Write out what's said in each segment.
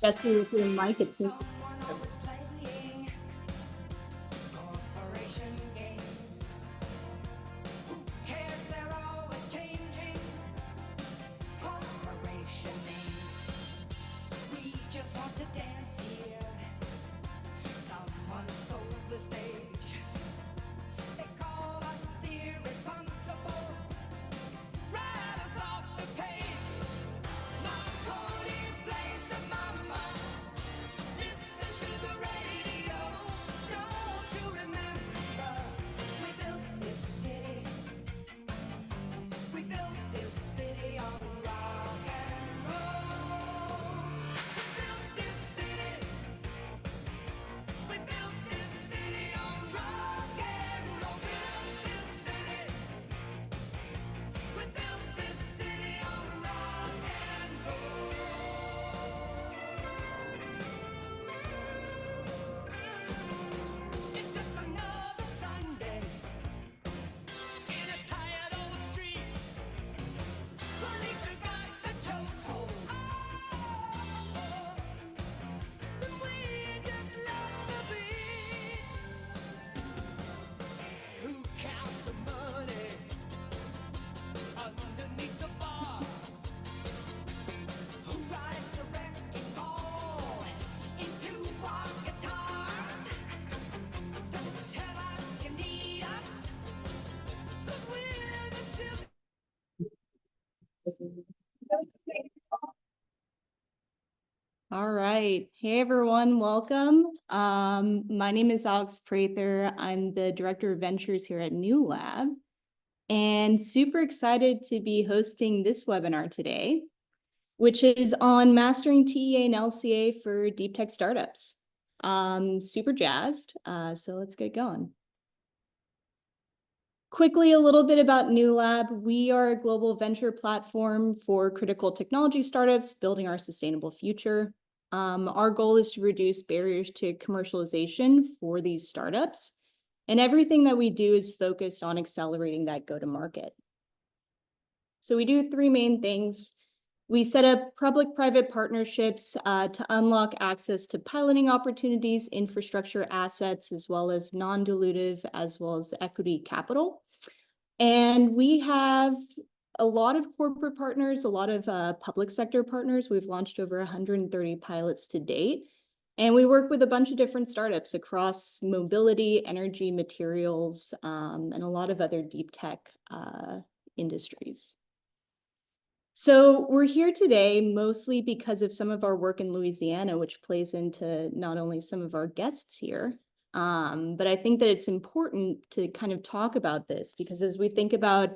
Betsy with your mic, it seems. All right. Hey, everyone. Welcome. My name is Alex Prather. I'm the Director of Ventures here at New Lab, and super excited to be hosting this webinar today, which is on mastering TEA and LCA for deep tech startups. Super jazzed. So let's get going. Quickly, a little bit about New Lab. We are a global venture platform for critical technology startups building our sustainable future. Our goal is to reduce barriers to commercialization for these startups. And everything that we do is focused on accelerating that go-to-market. So we do three main things. We set up public-private partnerships to unlock access to piloting opportunities, infrastructure assets, as well as non-dilutive, as well as equity capital. And we have a lot of corporate partners, a lot of public sector partners. We've launched over 130 pilots to date. And we work with a bunch of different startups across mobility, energy, materials, and a lot of other deep tech industries. So we're here today mostly because of some of our work in Louisiana, which plays into not only some of our guests here, but I think that it's important to kind of talk about this because as we think about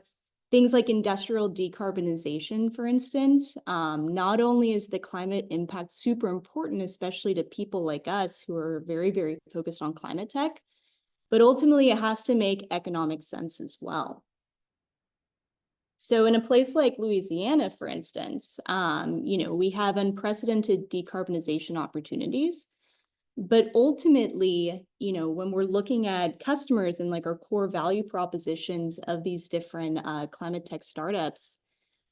things like industrial decarbonization, for instance, not only is the climate impact super important, especially to people like us who are very, very focused on climate tech, but ultimately it has to make economic sense as well. So in a place like Louisiana, for instance, we have unprecedented decarbonization opportunities. But ultimately, when we're looking at customers and like our core value propositions of these different climate tech startups,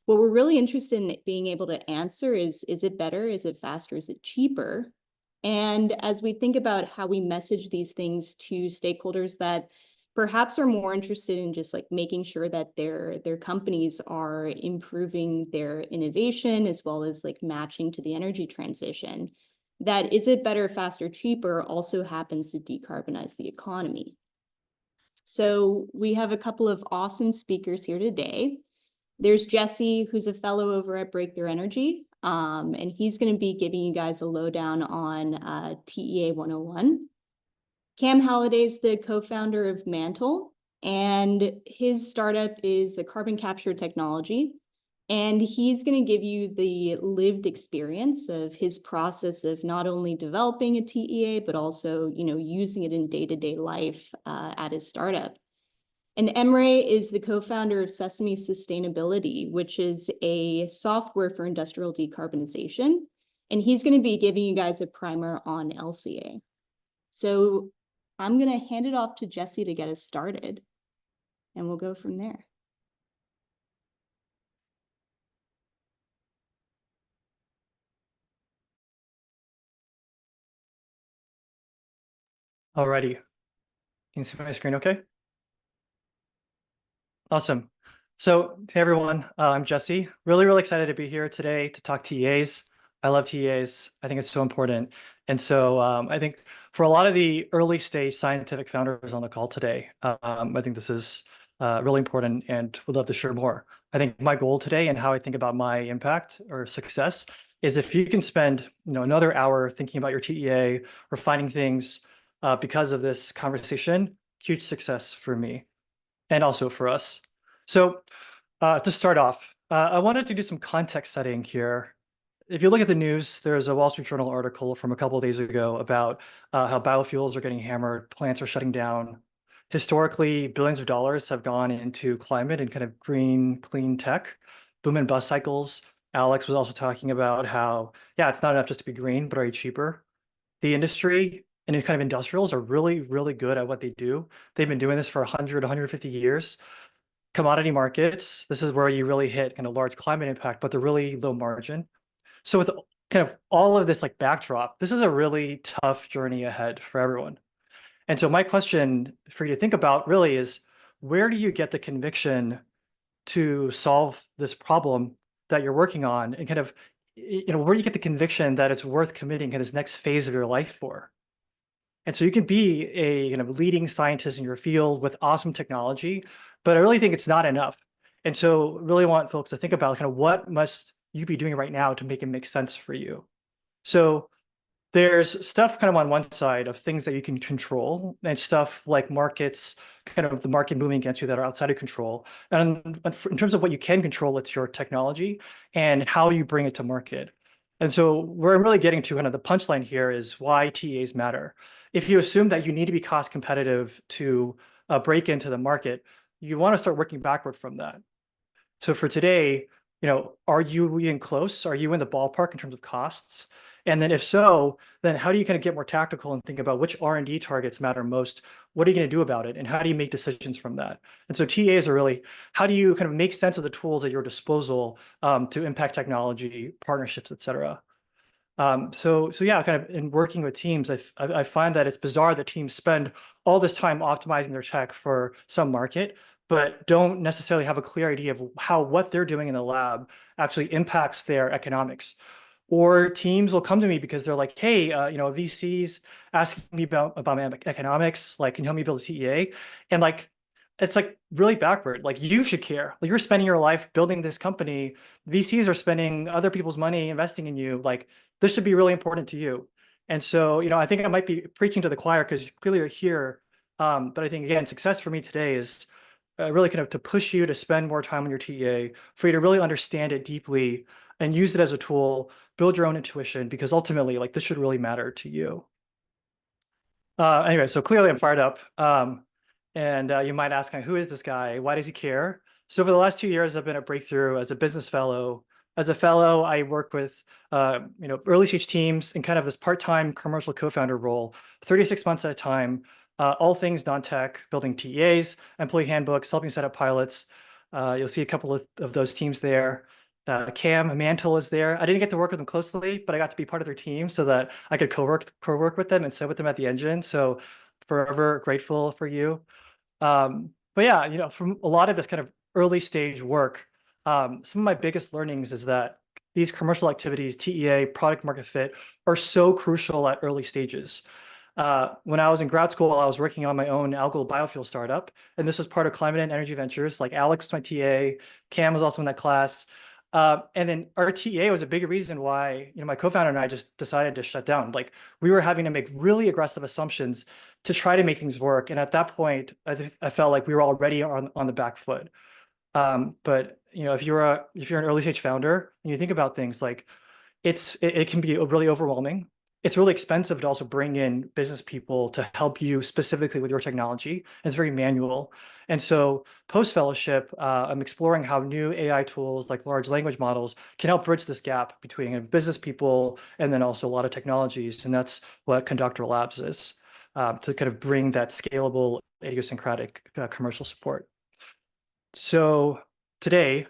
what we're really interested in being able to answer is it better? Is it faster? Is it cheaper? And as we think about how we message these things to stakeholders that perhaps are more interested in just like making sure that their companies are improving their innovation as well as like matching to the energy transition, that is it better, faster, cheaper also happens to decarbonize the economy. So we have a couple of awesome speakers here today. There's Jesse, who's a fellow over at Breakthrough Energy, and he's going to be giving you guys a lowdown on TEA 101. Cam Halliday is the co-founder of Mantel, and his startup is a carbon capture technology. And he's going to give you the lived experience of his process of not only developing a TEA, but also, using it in day-to-day life at his startup. And Emre is the co-founder of Sesame Sustainability, which is a software for industrial decarbonization. And he's going to be giving you guys a primer on LCA. So I'm going to hand it off to Jesse to get us started, and we'll go from there. Alrighty. Can you see my screen okay? Awesome. So, hey everyone, I'm Jesse. Really excited to be here today to talk TEAs. I love TEAs. I think it's so important. And so I think for a lot of the early stage scientific founders on the call today, I think this is really important and would love to share more. I think my goal today and how I think about my impact or success is if you can spend another hour thinking about your TEA, refining things because of this conversation, huge success for me and also for us. So to start off, I wanted to do some context setting here. If you look at the news, there's a Wall Street Journal article from a couple of days ago about how biofuels are getting hammered, plants are shutting down. Historically, billions of dollars have gone into climate and kind of green, clean tech, boom and bust cycles. Alex was also talking about how, yeah, it's not enough just to be green, but are you cheaper? The industry and kind of industrials are really good at what they do. They've been doing this for 100, 150 years. Commodity markets, this is where you really hit kind of large climate impact, but they're really low margin. So with kind of all of this like backdrop, this is a really tough journey ahead for everyone. And so my question for you to think about really is, where do you get the conviction to solve this problem that you're working on, and kind of, where do you get the conviction that it's worth committing in this next phase of your life for? And so you can be a kind of leading scientist in your field with awesome technology, but I really think it's not enough. And so really want folks to think about kind of what must you be doing right now to make it make sense for you. So there's stuff kind of on one side of things that you can control, and stuff like markets, kind of the market moving against you that are outside of control. And in terms of what you can control, it's your technology and how you bring it to market. And so where I'm really getting to kind of the punchline here is why TAs matter. If you assume that you need to be cost competitive to break into the market, you want to start working backward from that. So for today, are you even close? Are you in the ballpark in terms of costs? And then if so, then how do you kind of get more tactical and think about which R&D targets matter most? What are you going to do about it? And how do you make decisions from that? And so TAs are really, how do you kind of make sense of the tools at your disposal to impact technology, partnerships, et cetera? So yeah, kind of in working with teams, I find that it's bizarre that teams spend all this time optimizing their tech for some market, but don't necessarily have a clear idea of how what they're doing in the lab actually impacts their economics. Or teams will come to me because they're like, hey, VC's asking me about my economics, like, can you help me build a TEA? And like, it's like really backward. Like you should care. Like you're spending your life building this company. VCs are spending other people's money investing in you. Like this should be really important to you. And so, I think I might be preaching to the choir because clearly you're here. But I think, again, success for me today is really kind of to push you to spend more time on your TEA, for you to really understand it deeply and use it as a tool, build your own intuition, because ultimately, like this should really matter to you. Anyway, so clearly I'm fired up. And you might ask, who is this guy? Why does he care? So over the last 2 years, I've been at Breakthrough as a business fellow. As a fellow, I work with early stage teams in kind of this part-time commercial co-founder role, 36 months at a time, all things non-tech, building TEAs, employee handbooks, helping set up pilots. You'll see a couple of those teams there. Cam, Mantel is there. I didn't get to work with them closely, but I got to be part of their team so that I could co-work with them and sit with them at the engine. So forever grateful for you. But yeah, from a lot of this kind of early stage work, some of my biggest learnings is that these commercial activities, TEA, product market fit, are so crucial at early stages. When I was in grad school, I was working on my own algal biofuel startup, and this was part of Climate and Energy Ventures. Like Alex was my TA, Cam was also in that class. And then our TEA was a big reason why, my co-founder and I just decided to shut down. Like we were having to make really aggressive assumptions to try to make things work. And at that point, I felt like we were already on the back foot. But if you're an early stage founder and you think about things like it can be really overwhelming. It's really expensive to also bring in business people to help you specifically with your technology. It's very manual. And so post fellowship, I'm exploring how new AI tools like large language models can help bridge this gap between business people and then also a lot of technologies. And that's what Conductor Labs is, to kind of bring that scalable, idiosyncratic commercial support. So today,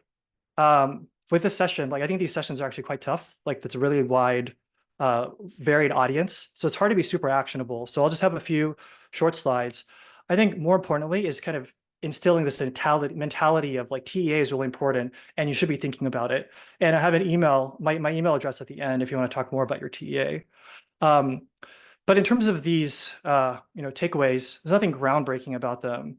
with this session, like I think these sessions are actually quite tough. Like that's a really wide varied audience. So it's hard to be super actionable. So I'll just have a few short slides. I think more importantly is kind of instilling this mentality of like TEA is really important and you should be thinking about it. And I have an email, my email address at the end if you want to talk more about your TEA. But in terms of these, takeaways, there's nothing groundbreaking about them.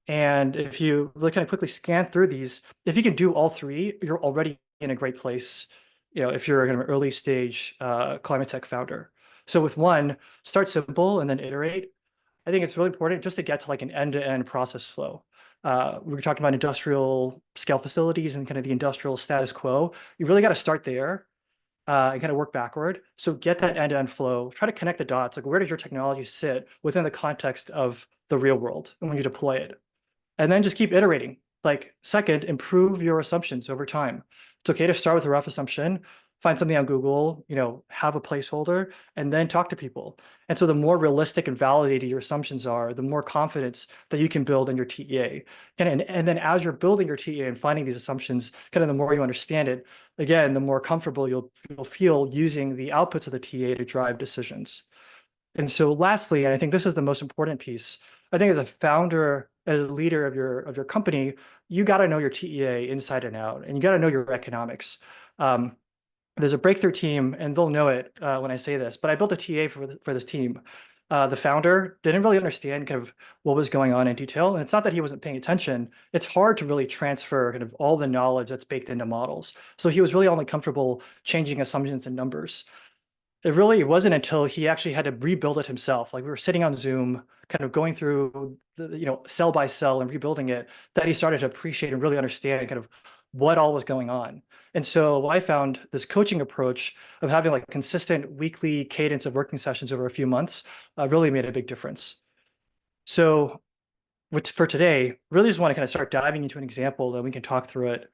And if you really kind of quickly scan through these, if you can do all three, you're already in a great place, if you're an early stage climate tech founder. So with one, start simple and then iterate. I think it's really important just to get to like an end-to-end process flow. We were talking about industrial scale facilities and kind of the industrial status quo. You really got to start there and kind of work backward. So get that end-to-end flow, try to connect the dots. Like where does your technology sit within the context of the real world and when you deploy it? And then just keep iterating. Like second, improve your assumptions over time. It's okay to start with a rough assumption, find something on Google, have a placeholder, and then talk to people. And so the more realistic and validated your assumptions are, the more confidence that you can build in your TEA. And then as you're building your TEA and finding these assumptions, kind of the more you understand it, again, the more comfortable you'll feel using the outputs of the TEA to drive decisions. And so lastly, and I think this is the most important piece, I think as a founder, as a leader of your company, you got to know your TEA inside and out, and you got to know your economics. There's a breakthrough team, and they'll know it when I say this, but I built a TA for this team. The founder didn't really understand kind of what was going on in detail. And it's not that he wasn't paying attention. It's hard to really transfer kind of all the knowledge that's baked into models. So he was really only comfortable changing assumptions and numbers. It wasn't until he actually had to rebuild it himself. Like we were sitting on Zoom, kind of going through, cell by cell and rebuilding it, that he started to appreciate and really understand kind of what all was going on. And so I found this coaching approach of having like consistent weekly cadence of working sessions over a few months really made a big difference. So for today, really just want to kind of start diving into an example that we can talk through it.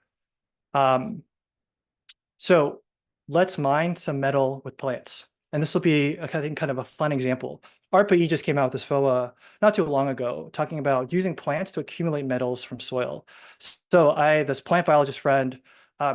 So let's mine some metal with plants. And this will be, I think, kind of a fun example. ARPA-E just came out with this FOA not too long ago, talking about using plants to accumulate metals from soil. So this plant biologist friend,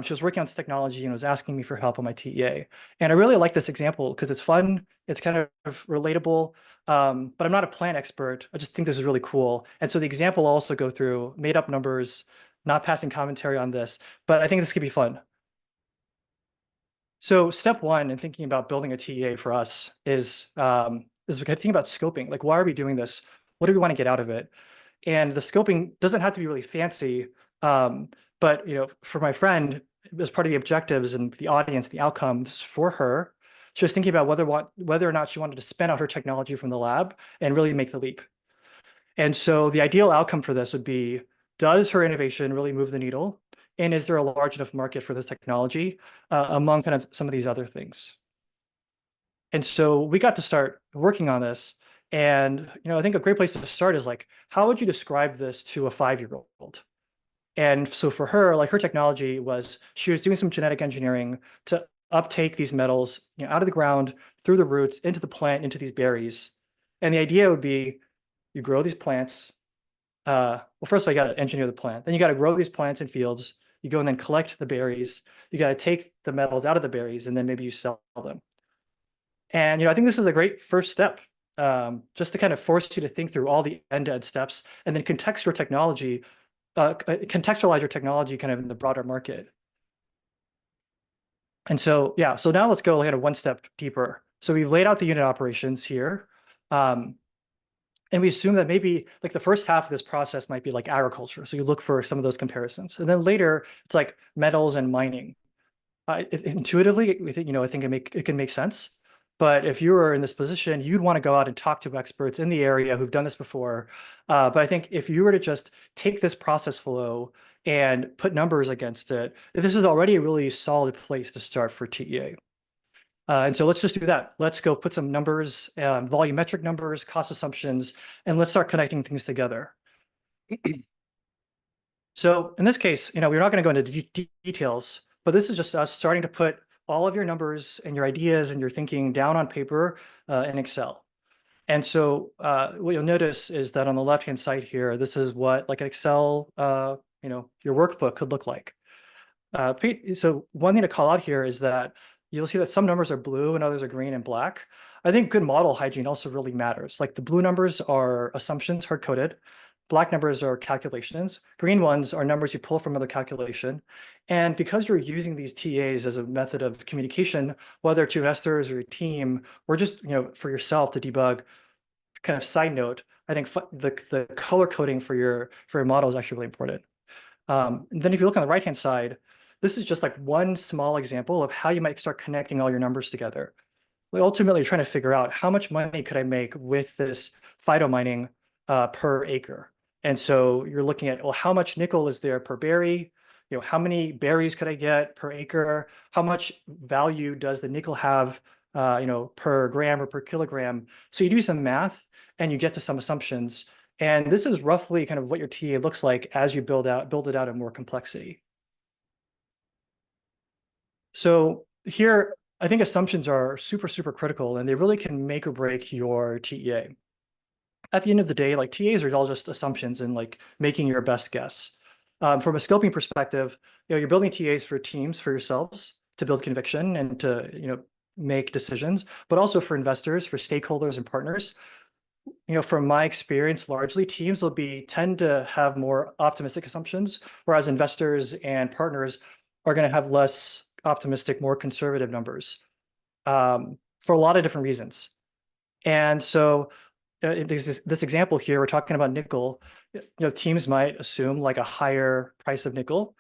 she was working on this technology and was asking me for help on my TEA. And I really like this example because it's fun, it's kind of relatable, but I'm not a plant expert. I just think this is really cool. And so the example will also go through made up numbers, not passing commentary on this, but I think this could be fun. So step one in thinking about building a TEA for us is thinking about scoping. Like, why are we doing this? What do we want to get out of it? And the scoping doesn't have to be really fancy, but for my friend, as part of the objectives and the audience, the outcomes for her, she was thinking about whether or not she wanted to spin out her technology from the lab and really make the leap. And so the ideal outcome for this would be, does her innovation really move the needle? And is there a large enough market for this technology among kind of some of these other things? And so we got to start working on this. And I think a great place to start is like, how would you describe this to a 5-year-old? And so for her, like her technology was, she was doing some genetic engineering to uptake these metals out of the ground, through the roots, into the plant, into these berries. And the idea would be, you grow these plants. Well, first of all, you got to engineer the plant. Then you got to grow these plants in fields. You go and then collect the berries. You got to take the metals out of the berries, and then maybe you sell them. And I think this is a great first step, just to kind of force you to think through all the end-to-end steps, and then contextualize your technology kind of in the broader market. And so, yeah, so now let's go kind of one step deeper. So we've laid out the unit operations here. And we assume that maybe like the first half of this process might be like agriculture. So you look for some of those comparisons. And then later it's like metals and mining. Intuitively, I think it can make sense. But if you were in this position, you'd want to go out and talk to experts in the area who've done this before. But I think if you were to just take this process flow and put numbers against it, this is already a really solid place to start for TEA. And so let's just do that. Let's go put some numbers, volumetric numbers, cost assumptions, and let's start connecting things together. So in this case, we're not going to go into details, but this is just us starting to put all of your numbers and your ideas and your thinking down on paper in Excel. And so what you'll notice is that on the left-hand side here, this is what like an Excel, your workbook could look like. So one thing to call out here is that you'll see that some numbers are blue and others are green and black. I think good model hygiene also really matters. Like the blue numbers are assumptions hard-coded. Black numbers are calculations. Green ones are numbers you pull from another calculation. And because you're using these TEAs as a method of communication, whether to investors or your team, or just for yourself to debug, kind of side note, I think the color coding for your model is actually really important. And then if you look on the right-hand side, this is just like one small example of how you might start connecting all your numbers together. Like ultimately, you're trying to figure out how much money could I make with this phyto mining per acre. And so you're looking at, well, how much nickel is there per berry? How many berries could I get per acre? How much value does the nickel have, per gram or per kilogram? So you do some math and you get to some assumptions. And this is roughly kind of what your TA looks like as you build it out in more complexity. So here, I think assumptions are super, super critical, and they really can make or break your TEA. At the end of the day, like TAs are all just assumptions and like making your best guess. From a scoping perspective, you're building TAs for teams, for yourselves to build conviction and to make decisions, but also for investors, for stakeholders and partners. From my experience, largely teams will tend to have more optimistic assumptions, whereas investors and partners are going to have less optimistic, more conservative numbers for a lot of different reasons. And so this example here, we're talking about nickel. Teams might assume like a higher price of nickel.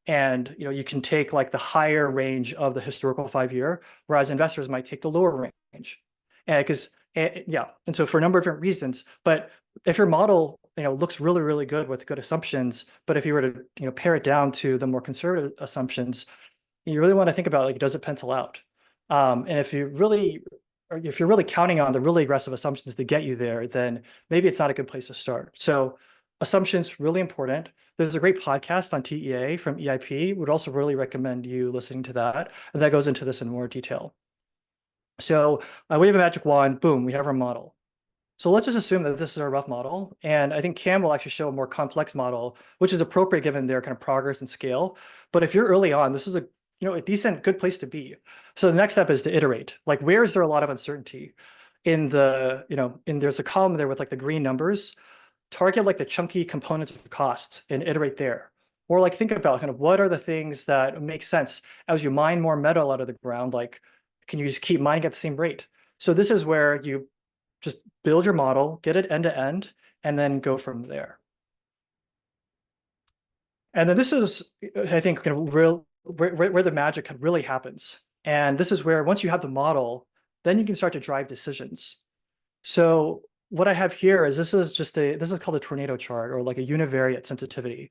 And you can take like the higher range of the historical 5-year, whereas investors might take the lower range. And and so for a number of different reasons. But if your model looks really, really good with good assumptions, but if you were to pare it down to the more conservative assumptions, you really want to think about like, does it pencil out? And if you're really counting on the really aggressive assumptions to get you there, then maybe it's not a good place to start. So assumptions really important. There's a great podcast on TEA from EIP. Would also really recommend you listening to that. And that goes into this in more detail. So we have a magic wand, boom, we have our model. So let's just assume that this is our rough model. And I think Cam will actually show a more complex model, which is appropriate given their kind of progress and scale. But if you're early on, this is a decent, good place to be. So the next step is to iterate. Like, where is there a lot of uncertainty? There's a column there with like the green numbers. Target like the chunky components of the cost and iterate there. Or like think about kind of what are the things that make sense as you mine more metal out of the ground, like can you just keep mining at the same rate? So this is where you just build your model, get it end to end, and then go from there. And then this is, I think, kind of where the magic really happens. And this is where once you have the model, then you can start to drive decisions. So what I have here is this is called a tornado chart or like a univariate sensitivity.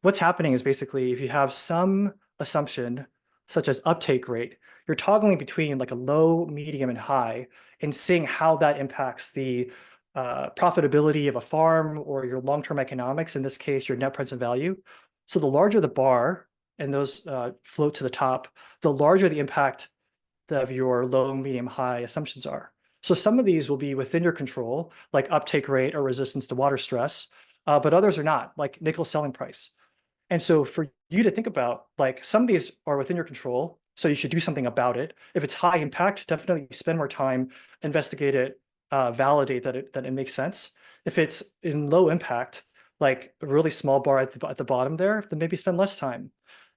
What's happening is basically if you have some assumption such as uptake rate, you're toggling between like a low, medium, and high and seeing how that impacts the profitability of a farm or your long-term economics, in this case, your net present value. So the larger the bar and those float to the top, the larger the impact of your low, medium, high assumptions are. So some of these will be within your control, like uptake rate or resistance to water stress, but others are not, like nickel selling price. And so for you to think about, like some of these are within your control, so you should do something about it. If it's high impact, definitely spend more time, investigate it, validate that it makes sense. If it's in low impact, like a really small bar at the bottom there, then maybe spend less time.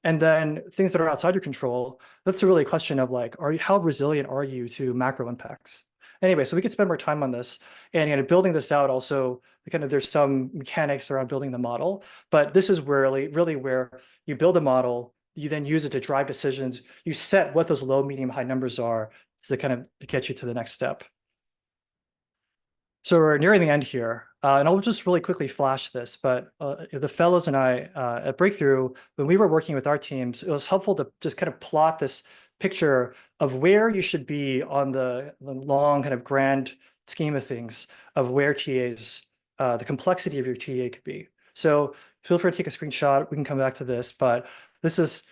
And then things that are outside your control, that's a really question of like, how resilient are you to macro impacts? Anyway, so we could spend more time on this and building this out also, kind of there's some mechanics around building the model, but this is really where you build a model, you then use it to drive decisions, you set what those low, medium, high numbers are to kind of get you to the next step. So we're nearing the end here, and I'll just really quickly flash this, but the fellows and I at Breakthrough, when we were working with our teams, it was helpful to just kind of plot this picture of where you should be on the long kind of grand scheme of things of where TAs, the complexity of your TA could be. So feel free to take a screenshot. We can come back to this, but this is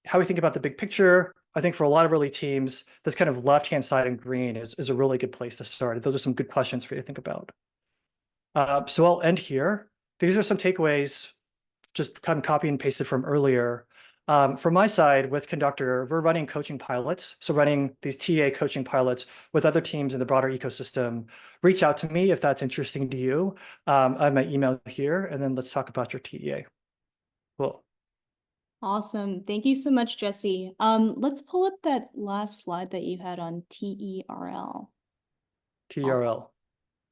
how we think about the big picture. I think for a lot of early teams, this kind of left-hand side in green is a really good place to start. Those are some good questions for you to think about. So I'll end here. These are some takeaways, just kind of copy and pasted from earlier. From my side with Conductor, we're running coaching pilots. So running these TA coaching pilots with other teams in the broader ecosystem. Reach out to me if that's interesting to you. I have my email here, and then let's talk about your TEA. Cool. Awesome. Thank you so much, Jesse. Let's pull up that last slide that you had on TERL. TRL.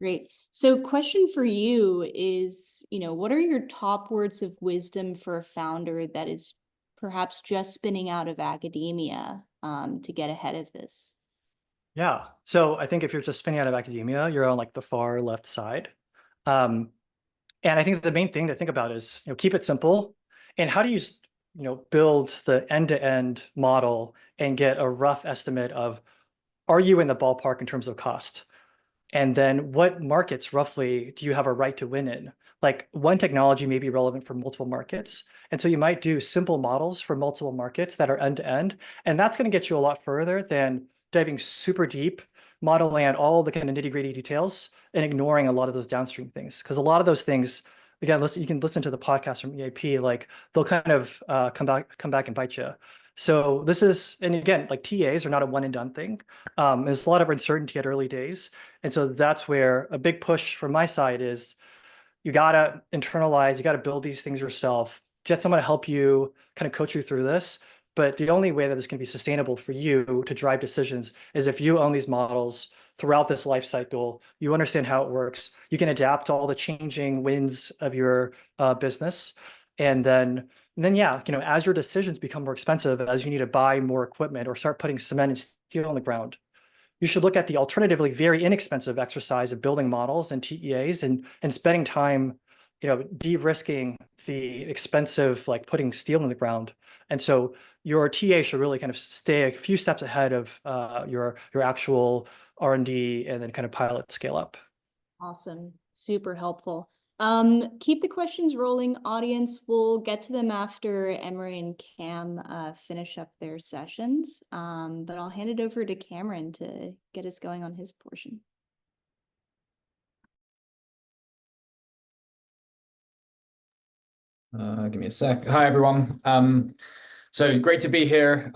Great. So question for you is, what are your top words of wisdom for a founder that is perhaps just spinning out of academia to get ahead of this? Yeah. So I think if you're just spinning out of academia, you're on like the far left side. Um, and I think the main thing to think about is, keep it simple. And how do you, build the end-to-end model and get a rough estimate of, are you in the ballpark in terms of cost? And then what markets roughly do you have a right to win in? Like one technology may be relevant for multiple markets. And so you might do simple models for multiple markets that are end to end. And that's going to get you a lot further than diving super deep, modeling out all the kind of nitty gritty details and ignoring a lot of those downstream things. Because a lot of those things, again, you can listen to the podcast from EAP, like they'll kind of come back and bite you. So this is, and again, like TAs are not a one and done thing. There's a lot of uncertainty at early days. And so that's where a big push from my side is you got to internalize, you got to build these things yourself, get someone to help you kind of coach you through this. But the only way that this can be sustainable for you to drive decisions is if you own these models throughout this life cycle, you understand how it works, you can adapt to all the changing winds of your business. And then, yeah, as your decisions become more expensive, as you need to buy more equipment or start putting cement and steel on the ground, you should look at the alternatively very inexpensive exercise of building models and TEAs and spending time, de-risking the expensive, like putting steel in the ground. And so your TA should really kind of stay a few steps ahead of your actual R&D and then kind of pilot scale up. Awesome. Super helpful. Keep the questions rolling, audience. We'll get to them after Emre and Cam finish up their sessions. But I'll hand it over to Cameron to get us going on his portion. Give me a sec. Hi, everyone. So great to be here.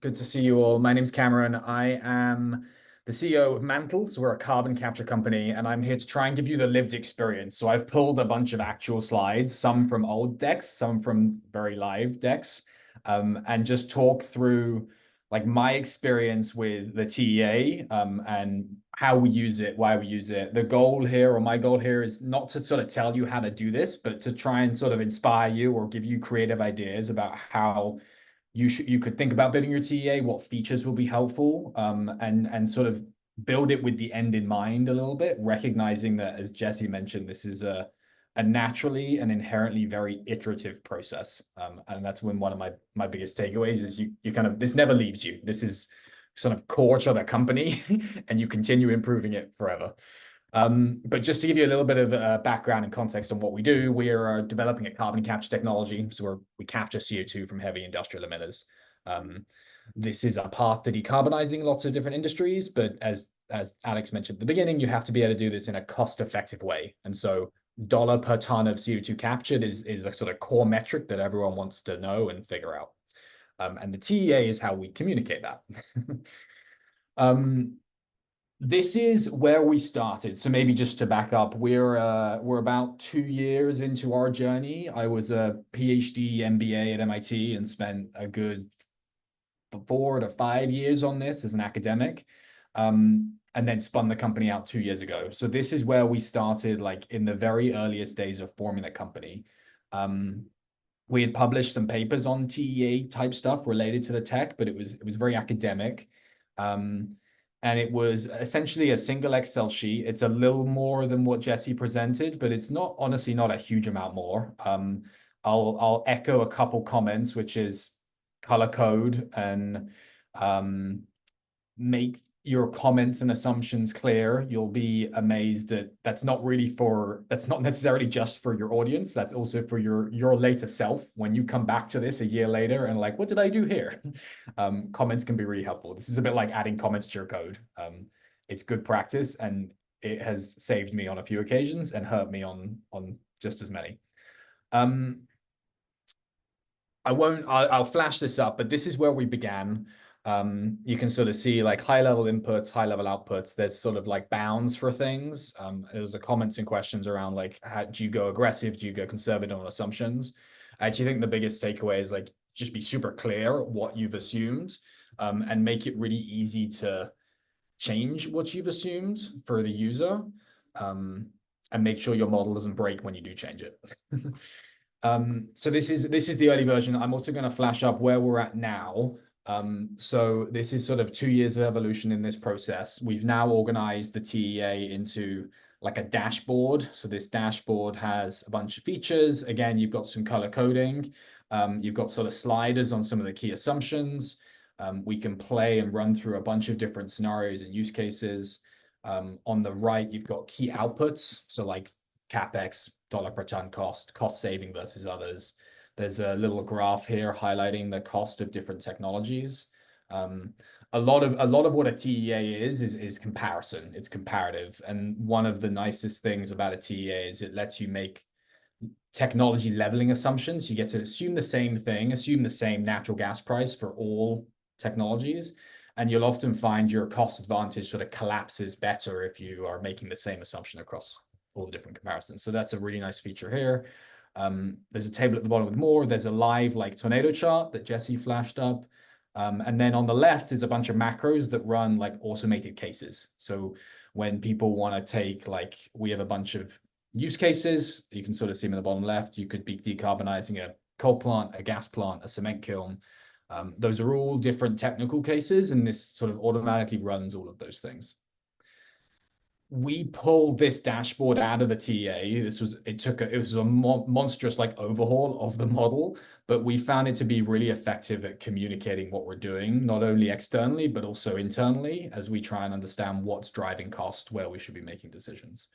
Good to see you all. My name's Cameron. I am the CEO of Mantel. So we're a carbon capture company, and I'm here to try and give you the lived experience. So I've pulled a bunch of actual slides, some from old decks, some from very live decks, and just talk through like my experience with the TEA and how we use it, why we use it. The goal here, or my goal here, is not to sort of tell you how to do this, but to try and sort of inspire you or give you creative ideas about how you could think about building your TEA, what features will be helpful, and sort of build it with the end in mind a little bit, recognizing that, as Jesse mentioned, this is a naturally and inherently very iterative process. And that's when one of my biggest takeaways is you kind of, this never leaves you. This is sort of core to the company and you continue improving it forever. But just to give you a little bit of background and context on what we do, we are developing a carbon capture technology. So we capture CO2 from heavy industrial emitters. This is a path to decarbonizing lots of different industries, but as Alex mentioned at the beginning, you have to be able to do this in a cost-effective way. And so dollar per ton of CO2 captured is a sort of core metric that everyone wants to know and figure out. And the TEA is how we communicate that. This is where we started. So maybe just to back up, we're about 2 years into our journey. I was a PhD MBA at MIT and spent a good 4 to 5 years on this as an academic. And then spun the company out 2 years ago. So this is where we started, like in the very earliest days of forming the company. We had published some papers on TEA type stuff related to the tech, but it was very academic. And it was essentially a single Excel sheet. It's a little more than what Jesse presented, but it's not, honestly, not a huge amount more. I'll echo a couple comments, which is color code and make your comments and assumptions clear. You'll be amazed that that's not necessarily just for your audience. That's also for your later self. When you come back to this a year later and like, what did I do here? Comments can be really helpful. This is a bit like adding comments to your code. It's good practice, and it has saved me on a few occasions and hurt me on just as many. I'll flash this up, but this is where we began. You can sort of see like high level inputs, high level outputs. There's sort of like bounds for things. There's a comments and questions around like, how do you go aggressive? Do you go conservative on assumptions? I actually think the biggest takeaway is like, just be super clear what you've assumed, and make it really easy to change what you've assumed for the user, and make sure your model doesn't break when you do change it. So this is the early version. I'm also going to flash up where we're at now. So this is sort of 2 years of evolution in this process. We've now organized the TEA into like a dashboard. So this dashboard has a bunch of features. Again, you've got some color coding. You've got sort of sliders on some of the key assumptions. We can play and run through a bunch of different scenarios and use cases. On the right, you've got key outputs. So like CapEx, dollar per ton cost saving versus others. There's a little graph here highlighting the cost of different technologies. A lot of what a TEA is comparison. It's comparative. And one of the nicest things about a TEA is it lets you make technology leveling assumptions. You get to assume the same thing, assume the same natural gas price for all technologies. And you'll often find your cost advantage sort of collapses better if you are making the same assumption across all the different comparisons. So that's a really nice feature here. There's a table at the bottom with more. There's a live like tornado chart that Jesse flashed up. And then on the left is a bunch of macros that run like automated cases. So when people want to take, like, we have a bunch of use cases, you can sort of see them in the bottom left. You could be decarbonizing a coal plant, a gas plant, a cement kiln. Those are all different technical cases, and this sort of automatically runs all of those things. We pulled this dashboard out of the TEA. It was a monstrous like overhaul of the model, but we found it to be really effective at communicating what we're doing, not only externally, but also internally, as we try and understand what's driving cost, where we should be making decisions.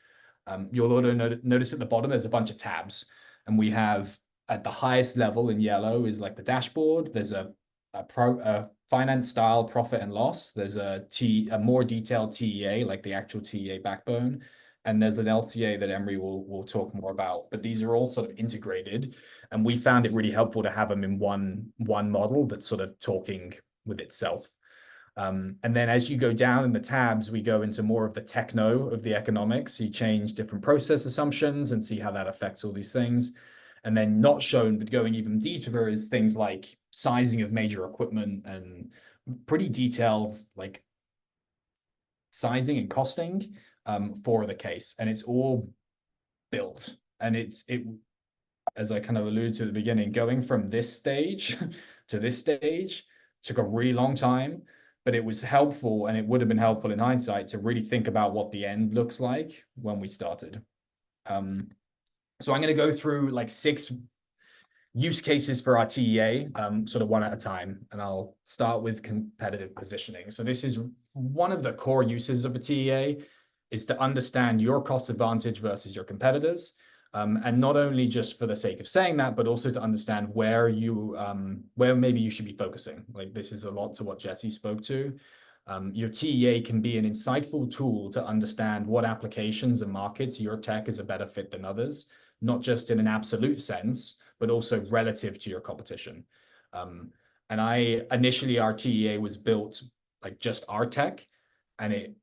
You'll also notice at the bottom, there's a bunch of tabs, and we have at the highest level in yellow is like the dashboard. There's a finance style profit and loss. There's a more detailed TEA, like the actual TEA backbone. And there's an LCA that Emre will talk more about. But these are all sort of integrated. And we found it really helpful to have them in one model that's sort of talking with itself. And then as you go down in the tabs, we go into more of the techno of the economics. You change different process assumptions and see how that affects all these things. And then not shown, but going even deeper, is things like sizing of major equipment and pretty detailed like sizing and costing for the case. And it's all built. And it, as I kind of alluded to at the beginning, going from this stage to this stage took a really long time, but it was helpful, and it would have been helpful in hindsight to really think about what the end looks like when we started. So I'm going to go through like 6 use cases for our TEA, sort of one at a time, and I'll start with competitive positioning. So this is one of the core uses of a TEA, is to understand your cost advantage versus your competitors. And not only just for the sake of saying that, but also to understand where maybe you should be focusing. Like, this is a lot to what Jesse spoke to. Your TEA can be an insightful tool to understand what applications and markets your tech is a better fit than others, not just in an absolute sense, but also relative to your competition. And initially our TEA was built like just our tech, and it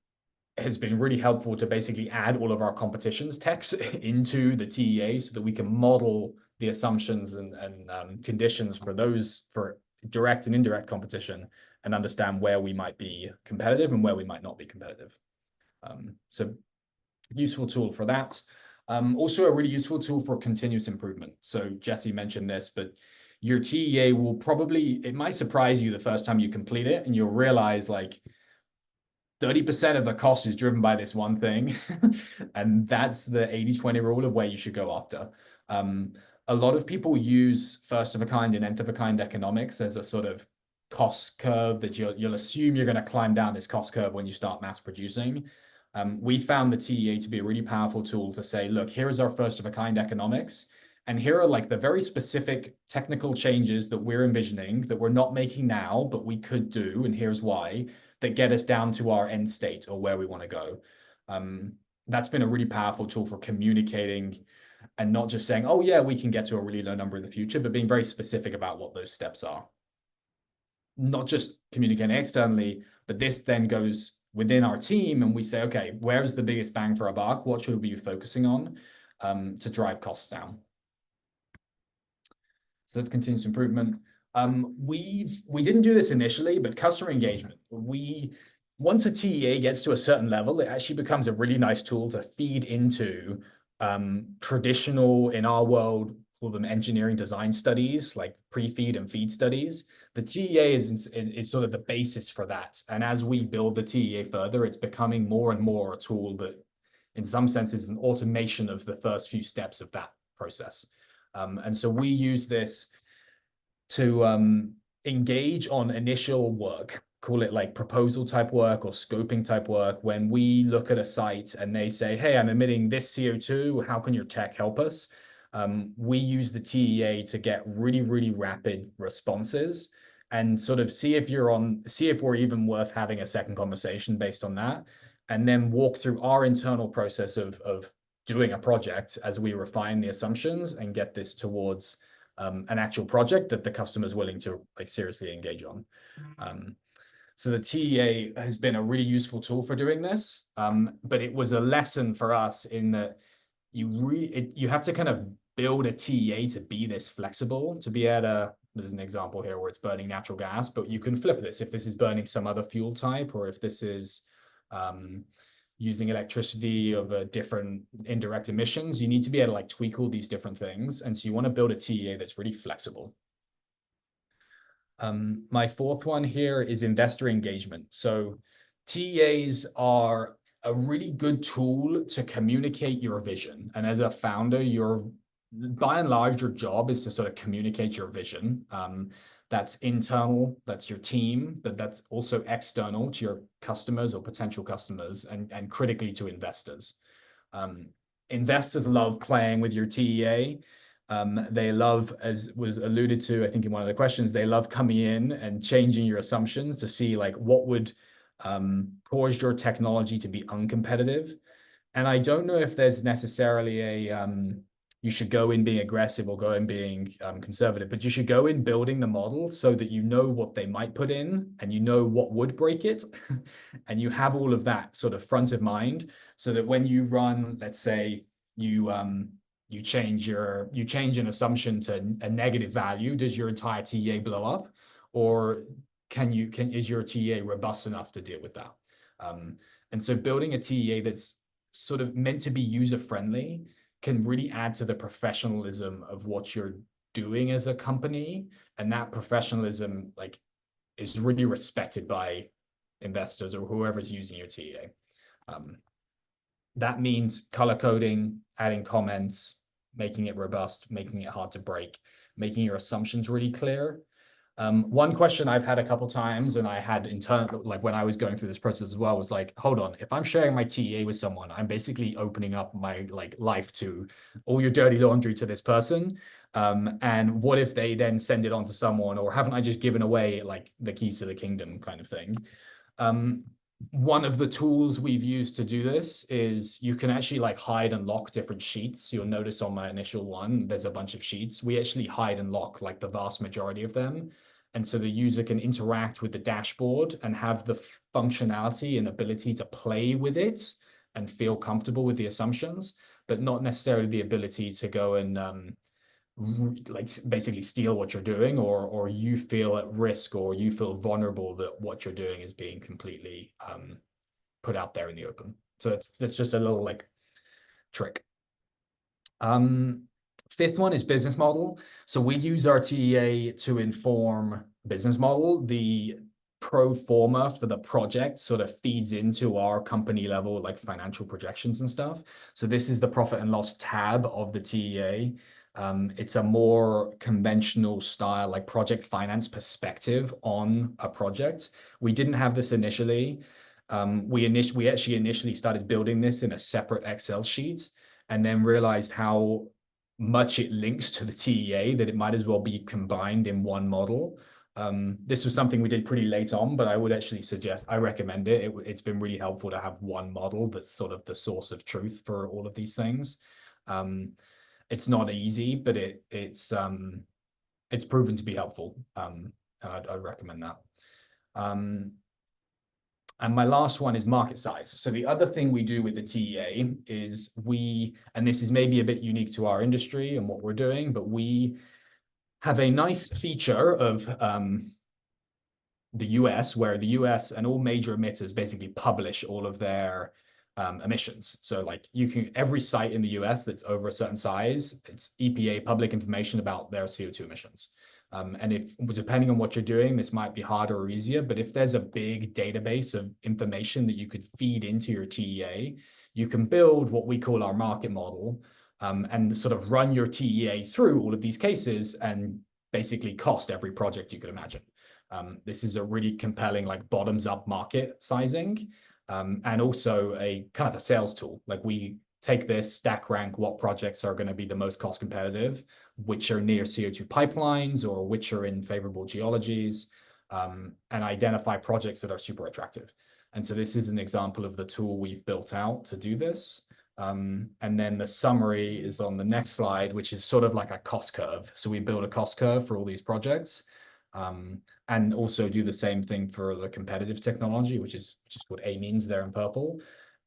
has been really helpful to basically add all of our competition's techs into the TEA so that we can model the assumptions and conditions for direct and indirect competition, and understand where we might be competitive and where we might not be competitive. So useful tool for that. Also a really useful tool for continuous improvement. So Jesse mentioned this, but your TEA it might surprise you the first time you complete it, and you'll realize like 30% of the cost is driven by this one thing. And that's the 80-20 rule of where you should go after. A lot of people use first of a kind and nth of a kind economics as a sort of cost curve that you'll assume you're going to climb down this cost curve when you start mass producing. We found the TEA to be a really powerful tool to say, look, here is our first of a kind economics. And here are like the very specific technical changes that we're envisioning that we're not making now, but we could do. And here's why, that get us down to our end state or where we want to go. That's been a really powerful tool for communicating and not just saying, oh yeah, we can get to a really low number in the future, but being very specific about what those steps are. Not just communicating externally, but this then goes within our team and we say, okay, where's the biggest bang for our buck? What should we be focusing on to drive costs down? So that's continuous improvement. We didn't do this initially, but customer engagement. Once a TEA gets to a certain level, it actually becomes a really nice tool to feed into traditional, in our world, call them engineering design studies, like pre-feed and feed studies. The TEA is sort of the basis for that. And as we build the TEA further, it's becoming more and more a tool that, in some senses, is an automation of the first few steps of that process. And so we use this to engage on initial work, call it like proposal type work or scoping type work. When we look at a site and they say, hey, I'm emitting this CO2, how can your tech help us? We use the TEA to get really, really rapid responses and sort of see if we're even worth having a second conversation based on that, and then walk through our internal process of doing a project as we refine the assumptions and get this towards an actual project that the customer is willing to like seriously engage on. So the TEA has been a really useful tool for doing this, but it was a lesson for us in that you have to kind of build a TEA to be this flexible, to be able to, there's an example here where it's burning natural gas, but you can flip this if this is burning some other fuel type, or if this is using electricity of a different indirect emissions. You need to be able to like tweak all these different things. And so you want to build a TEA that's really flexible. My fourth one here is investor engagement. So TEAs are a really good tool to communicate your vision. And as a founder, by and large, your job is to sort of communicate your vision. That's internal, that's your team, but that's also external to your customers or potential customers, and critically to investors. Investors love playing with your TEA. They love, as was alluded to, I think in one of the questions, they love coming in and changing your assumptions to see like what would cause your technology to be uncompetitive. And I don't know if there's necessarily you should go in being aggressive or go in being conservative, but you should go in building the model so that you know what they might put in and you know what would break it. And you have all of that sort of front of mind so that when you run, let's say you change an assumption to a negative value, does your entire TEA blow up? Or is your TEA robust enough to deal with that? And so building a TEA that's sort of meant to be user-friendly can really add to the professionalism of what you're doing as a company. And that professionalism like is really respected by investors or whoever's using your TEA. That means color coding, adding comments, making it robust, making it hard to break, making your assumptions really clear. One question I've had a couple times, and I had internal, like when I was going through this process as well, was like, hold on, if I'm sharing my TEA with someone, I'm basically opening up my like life to all your dirty laundry to this person. And what if they then send it on to someone, or haven't I just given away like the keys to the kingdom kind of thing? One of the tools we've used to do this is you can actually like hide and lock different sheets. You'll notice on my initial one, there's a bunch of sheets. We actually hide and lock like the vast majority of them. And so the user can interact with the dashboard and have the functionality and ability to play with it and feel comfortable with the assumptions, but not necessarily the ability to go and like basically steal what you're doing, or you feel at risk, or you feel vulnerable that what you're doing is being completely put out there in the open. So that's just a little like trick. Fifth one is business model. So we use our TEA to inform business model. The pro forma for the project sort of feeds into our company level like financial projections and stuff. So this is the profit and loss tab of the TEA. It's a more conventional style, like project finance perspective on a project. We didn't have this initially. We actually initially started building this in a separate Excel sheet, and then realized how much it links to the TEA that it might as well be combined in one model. This was something we did pretty late on, but I would actually suggest, I recommend it. It's been really helpful to have one model that's sort of the source of truth for all of these things. It's not easy, but it's proven to be helpful, and I'd recommend that. And my last one is market size. So the other thing we do with the TEA is and this is maybe a bit unique to our industry and what we're doing, but we have a nice feature of the US, where the US and all major emitters basically publish all of their emissions. So like every site in the US that's over a certain size, it's EPA public information about their CO2 emissions. And if, depending on what you're doing, this might be harder or easier, but if there's a big database of information that you could feed into your TEA, you can build what we call our market model, and sort of run your TEA through all of these cases and basically cost every project you could imagine. This is a really compelling, like, bottoms up market sizing, and also a kind of a sales tool. Like, we take this, stack rank what projects are going to be the most cost competitive, which are near CO2 pipelines or which are in favorable geologies, and identify projects that are super attractive. And so this is an example of the tool we've built out to do this. And then the summary is on the next slide, which is sort of like a cost curve. So we build a cost curve for all these projects, and also do the same thing for the competitive technology, which is what A means there in purple.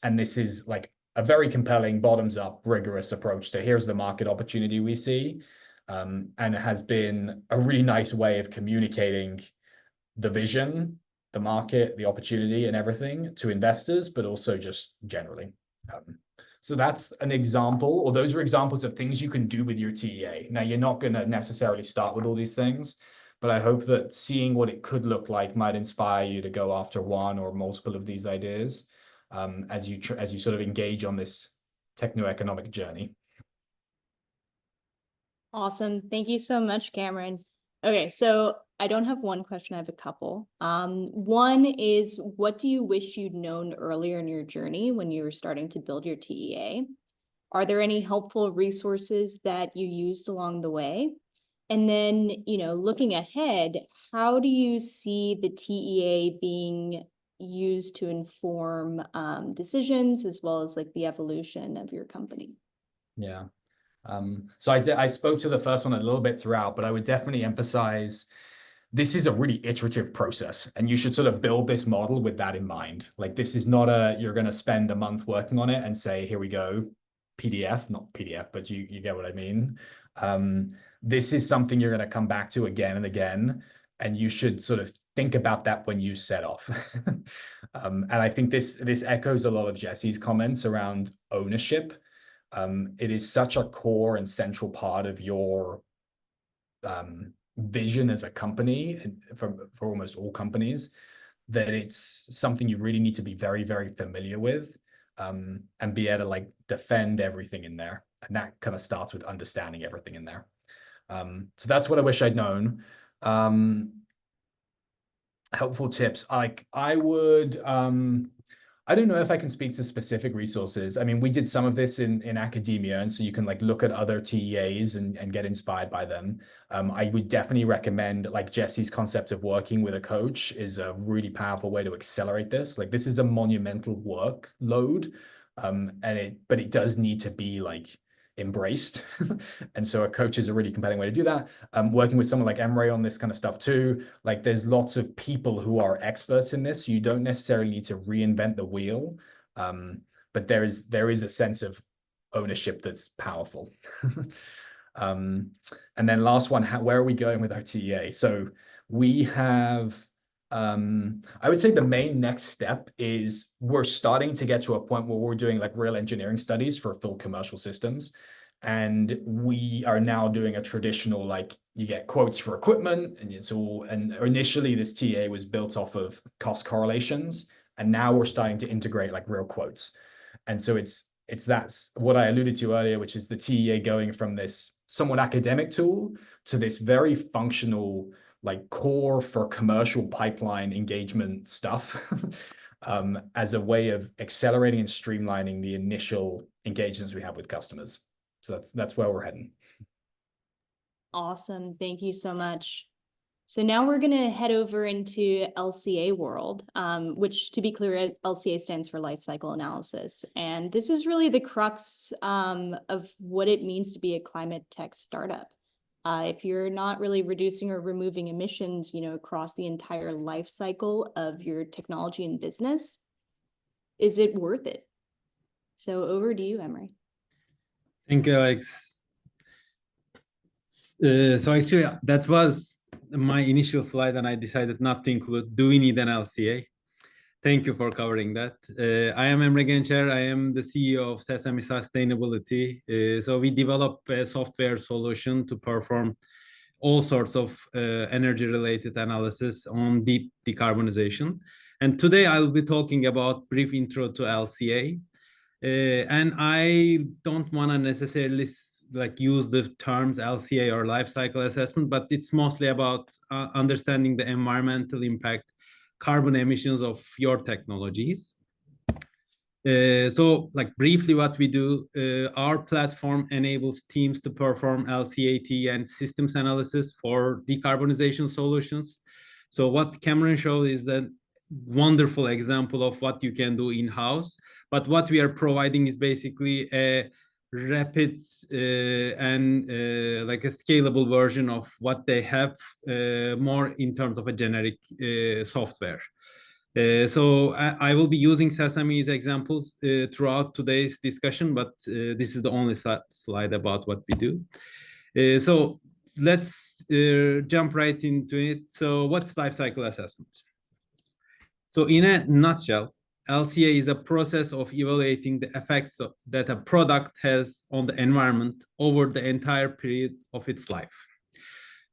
And this is like a very compelling bottoms up, rigorous approach to here's the market opportunity we see. And it has been a really nice way of communicating the vision, the market, the opportunity and everything to investors, but also just generally. So that's an example, or those are examples of things you can do with your TEA. Now, you're not going to necessarily start with all these things, but I hope that seeing what it could look like might inspire you to go after one or multiple of these ideas, as you sort of engage on this techno-economic journey. Awesome. Thank you so much, Cameron. Okay, so I don't have one question, I have a couple. One is, what do you wish you'd known earlier in your journey when you were starting to build your TEA? Are there any helpful resources that you used along the way? And then, looking ahead, how do you see the TEA being used to inform decisions, as well as like the evolution of your company? Yeah. So I spoke to the first one a little bit throughout, but I would definitely emphasize this is a really iterative process, and you should sort of build this model with that in mind. Like, this is not you're going to spend a month working on it and say, here we go, PDF, not PDF, but you get what I mean. This is something you're going to come back to again and again, and you should sort of think about that when you set off. And I think this echoes a lot of Jesse's comments around ownership. It is such a core and central part of your vision as a company, and for almost all companies, that it's something you really need to be very, very familiar with, and be able to like defend everything in there. And that kind of starts with understanding everything in there. So that's what I wish I'd known. Helpful tips. Like, I would, I don't know if I can speak to specific resources. I mean, we did some of this in academia, and so you can like look at other TEAs and get inspired by them. I would definitely recommend, like, Jesse's concept of working with a coach is a really powerful way to accelerate this. Like, this is a monumental workload, but it does need to be like embraced. And so a coach is a really compelling way to do that. Working with someone like Emre on this kind of stuff too. Like, there's lots of people who are experts in this. You don't necessarily need to reinvent the wheel. But there is a sense of ownership that's powerful. And then last one, where are we going with our TEA? So we have, I would say the main next step is we're starting to get to a point where we're doing like real engineering studies for full commercial systems. And we are now doing a traditional, like, you get quotes for equipment, and it's all, and initially this TEA was built off of cost correlations. And now we're starting to integrate like real quotes. And so that's what I alluded to earlier, which is the TEA going from this somewhat academic tool to this very functional, like, core for commercial pipeline engagement stuff, as a way of accelerating and streamlining the initial engagements we have with customers. So that's where we're heading. Awesome. Thank you so much. So now we're going to head over into LCA world, which, to be clear, LCA stands for life cycle analysis. And this is really the crux of what it means to be a climate tech startup. If you're not really reducing or removing emissions, across the entire life cycle of your technology and business, is it worth it? So over to you, Emre. Thank you, Alex. So actually, that was my initial slide, and I decided not to include, do we need an LCA? Thank you for covering that. I am Emre Gençer. I am the CEO of Sesame Sustainability. So we develop a software solution to perform all sorts of energy-related analysis on deep decarbonization. And today I'll be talking about brief intro to LCA. And I don't want to necessarily use the terms LCA or life cycle assessment, but it's mostly about understanding the environmental impact, carbon emissions of your technologies. So briefly what we do, our platform enables teams to perform LCA, TEA, and systems analysis for decarbonization solutions. So what Cameron showed is a wonderful example of what you can do in-house, but what we are providing is basically a rapid and a scalable version of what they have, more in terms of a generic software. So I will be using Sesame as examples throughout today's discussion, but this is the only slide about what we do. So let's jump right into it. So what's life cycle assessment? So in a nutshell, LCA is a process of evaluating the effects that a product has on the environment over the entire period of its life.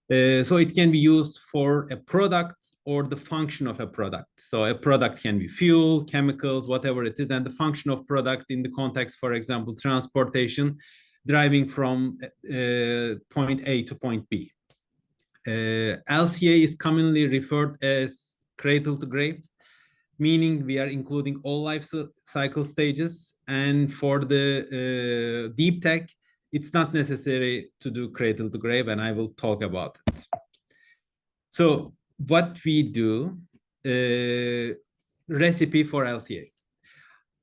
So it can be used for a product or the function of a product. So a product can be fuel, chemicals, whatever it is, and the function of product in the context, for example, transportation, driving from point A to point B. LCA is commonly referred as cradle to grave, meaning we are including all life cycle stages. And for the deep tech, it's not necessary to do cradle to grave, and I will talk about it. So what we do, recipe for LCA.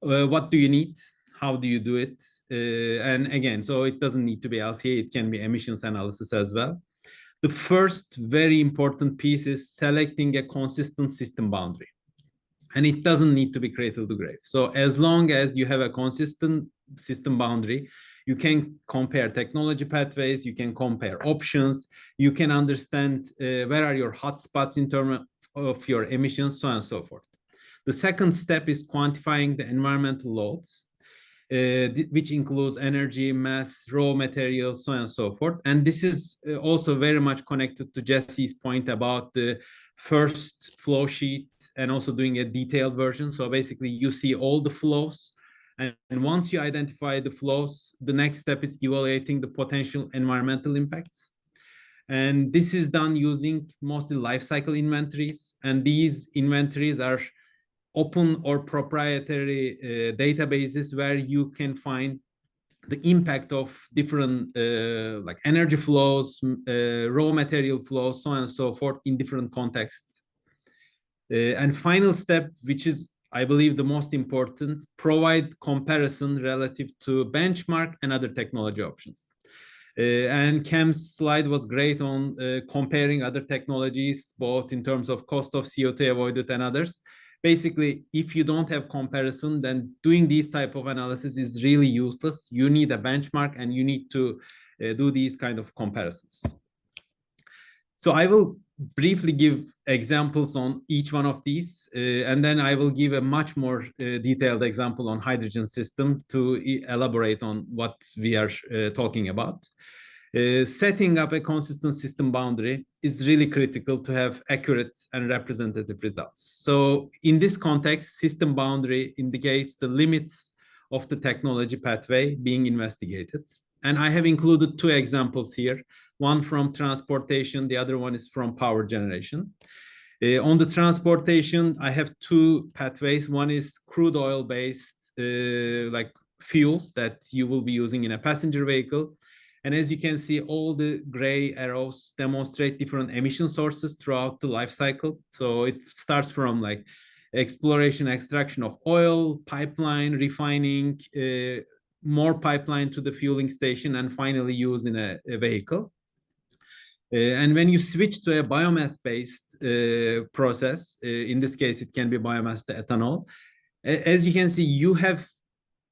What do you need? How do you do it? And again, so it doesn't need to be LCA, it can be emissions analysis as well. The first very important piece is selecting a consistent system boundary. And it doesn't need to be cradle to grave. So as long as you have a consistent system boundary, you can compare technology pathways, you can compare options, you can understand where are your hotspots in terms of your emissions, so on and so forth. The second step is quantifying the environmental loads, which includes energy, mass, raw materials, so on and so forth. And this is also very much connected to Jesse's point about the first flow sheet and also doing a detailed version. So basically you see all the flows. And once you identify the flows, the next step is evaluating the potential environmental impacts. And this is done using mostly lifecycle inventories. And these inventories are open or proprietary databases where you can find the impact of different energy flows, raw material flows, so on and so forth in different contexts. And final step, which is, I believe, the most important, provide comparison relative to benchmark and other technology options. And Cam's slide was great on comparing other technologies, both in terms of cost of CO2 avoided and others. Basically, if you don't have comparison, then doing these type of analysis is really useless. You need a benchmark and you need to do these kind of comparisons. So I will briefly give examples on each one of these, and then I will give a much more detailed example on hydrogen system to elaborate on what we are talking about. Setting up a consistent system boundary is really critical to have accurate and representative results. So in this context, system boundary indicates the limits of the technology pathway being investigated. And I have included two examples here, one from transportation, the other one is from power generation. On the transportation, I have two pathways. One is crude oil-based fuel that you will be using in a passenger vehicle. And as you can see, all the gray arrows demonstrate different emission sources throughout the life cycle. So it starts from like exploration, extraction of oil, pipeline, refining, more pipeline to the fueling station, and finally used in a vehicle. And when you switch to a biomass-based process, in this case, it can be biomass to ethanol. As you can see, you have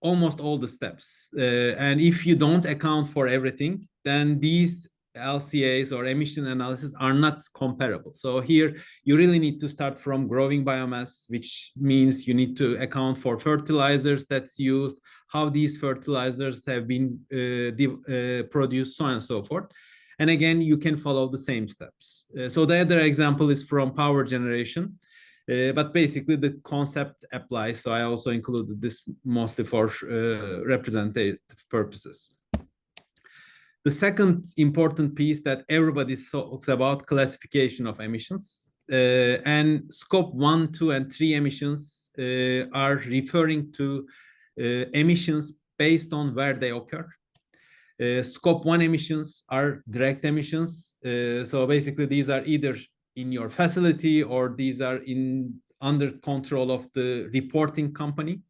almost all the steps. And if you don't account for everything, then these LCAs or emission analysis are not comparable. So here, you really need to start from growing biomass, which means you need to account for fertilizers that's used, how these fertilizers have been produced, so on and so forth. And again, you can follow the same steps. So the other example is from power generation. But basically the concept applies. So I also included this mostly for representative purposes. The second important piece that everybody talks about, classification of emissions. And scope 1, 2, and 3 emissions are referring to emissions based on where they occur. Scope 1 emissions are direct emissions. So basically these are either in your facility or these are under control of the reporting company.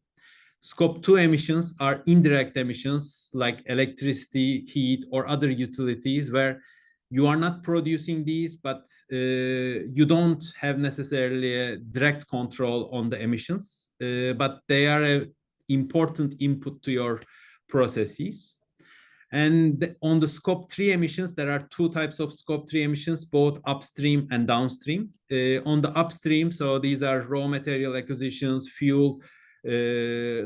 Scope 2 emissions are indirect emissions like electricity, heat, or other utilities where you are not producing these, but you don't have necessarily a direct control on the emissions, but they are an important input to your processes. And on the scope 3 emissions, there are two types of scope 3 emissions, both upstream and downstream. On the upstream, so these are raw material acquisitions, fuel,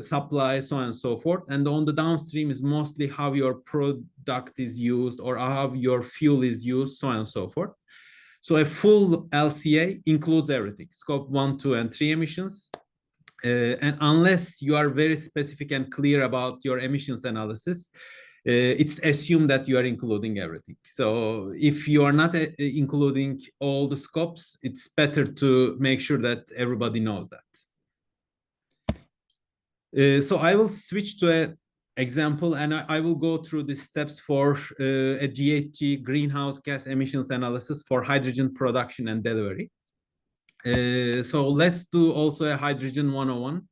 supply, so on and so forth. And on the downstream is mostly how your product is used or how your fuel is used, so on and so forth. So a full LCA includes everything, scope 1, 2, and 3 emissions. And unless you are very specific and clear about your emissions analysis, it's assumed that you are including everything. So if you are not including all the scopes, it's better to make sure that everybody knows that. So I will switch to an example and I will go through the steps for a GHG greenhouse gas emissions analysis for hydrogen production and delivery. So let's do also a hydrogen 101.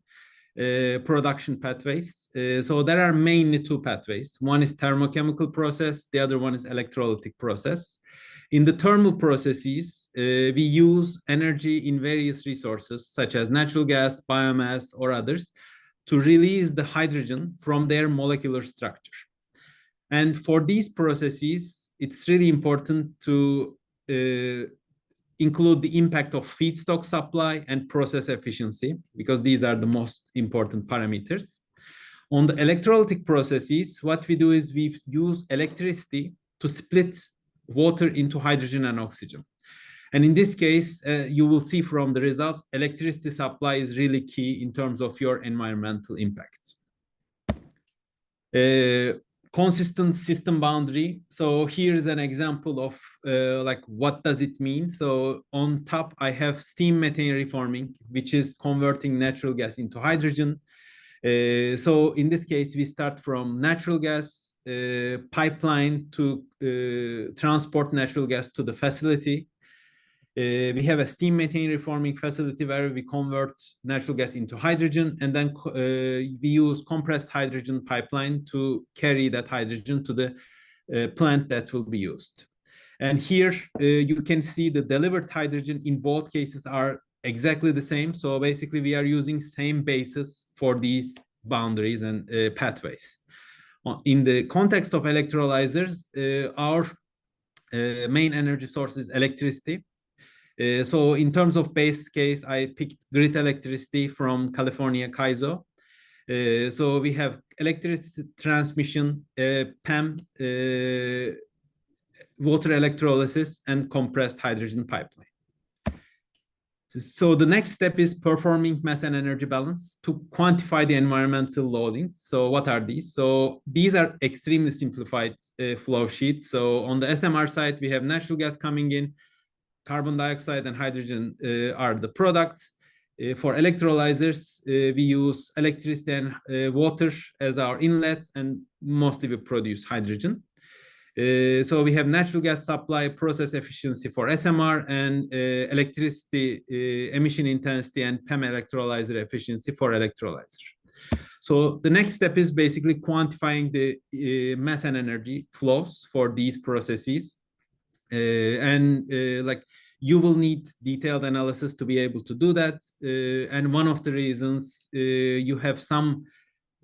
Production pathways. So there are mainly two pathways. One is thermochemical process, the other one is electrolytic process. In the thermal processes, we use energy in various resources, such as natural gas, biomass, or others, to release the hydrogen from their molecular structure. And for these processes, it's really important to include the impact of feedstock supply and process efficiency, because these are the most important parameters. On the electrolytic processes, what we do is we use electricity to split water into hydrogen and oxygen. And in this case, you will see from the results, electricity supply is really key in terms of your environmental impact. Consistent system boundary. So here's an example of like what does it mean. So on top, I have steam methane reforming, which is converting natural gas into hydrogen. So in this case, we start from natural gas pipeline to transport natural gas to the facility. We have a steam methane reforming facility where we convert natural gas into hydrogen, and then we use compressed hydrogen pipeline to carry that hydrogen to the plant that will be used. And here you can see the delivered hydrogen in both cases are exactly the same. So basically we are using same basis for these boundaries and pathways. In the context of electrolyzers, our main energy source is electricity. So in terms of base case, I picked grid electricity from California, CAISO. So we have electricity transmission, PEM, water electrolysis, and compressed hydrogen pipeline. So the next step is performing mass and energy balance to quantify the environmental loadings. So what are these? So these are extremely simplified flow sheets. So on the SMR side, we have natural gas coming in, carbon dioxide and hydrogen are the products. For electrolyzers, we use electricity and water as our inlets, and mostly we produce hydrogen. So we have natural gas supply process efficiency for SMR and electricity emission intensity and PEM electrolyzer efficiency for electrolyzer. So the next step is basically quantifying the mass and energy flows for these processes. Like you will need detailed analysis to be able to do that. And one of the reasons you have some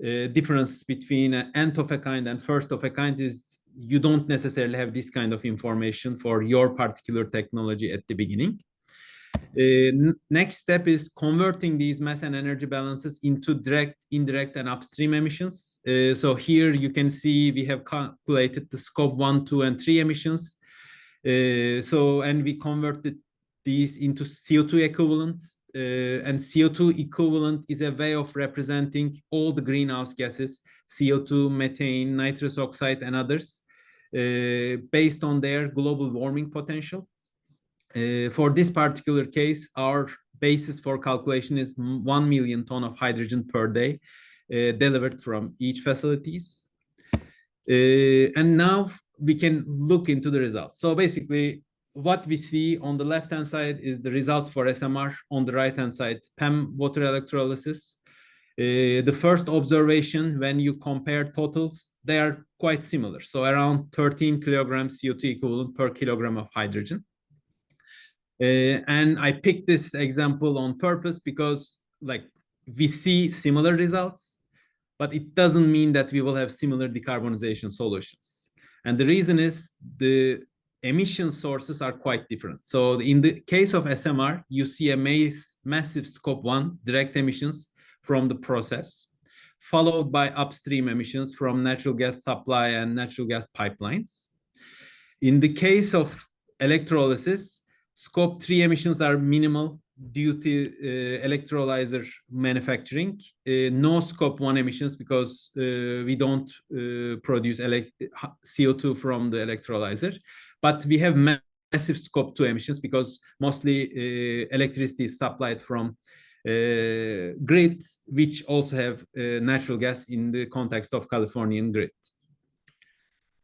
difference between nth of a kind and first of a kind is you don't necessarily have this kind of information for your particular technology at the beginning. Next step is converting these mass and energy balances into direct, indirect, and upstream emissions. So here you can see we have calculated the scope 1, 2, and 3 emissions. And we converted these into CO2 equivalent. And CO2 equivalent is a way of representing all the greenhouse gases, CO2, methane, nitrous oxide, and others, based on their global warming potential. For this particular case, our basis for calculation is 1 million ton of hydrogen per day delivered from each facilities. And now we can look into the results. So basically, what we see on the left-hand side is the results for SMR. On the right-hand side, PEM water electrolysis. The first observation, when you compare totals, they are quite similar. So around 13 kilograms CO2 equivalent per kilogram of hydrogen. And I picked this example on purpose because like we see similar results, but it doesn't mean that we will have similar decarbonization solutions. And the reason is the emission sources are quite different. So in the case of SMR, you see a massive scope 1 direct emissions from the process, followed by upstream emissions from natural gas supply and natural gas pipelines. In the case of electrolysis, scope 3 emissions are minimal due to electrolyzer manufacturing. No scope 1 emissions because we don't produce CO2 from the electrolyzer. But we have massive scope 2 emissions because mostly electricity is supplied from grids, which also have natural gas in the context of Californian grid.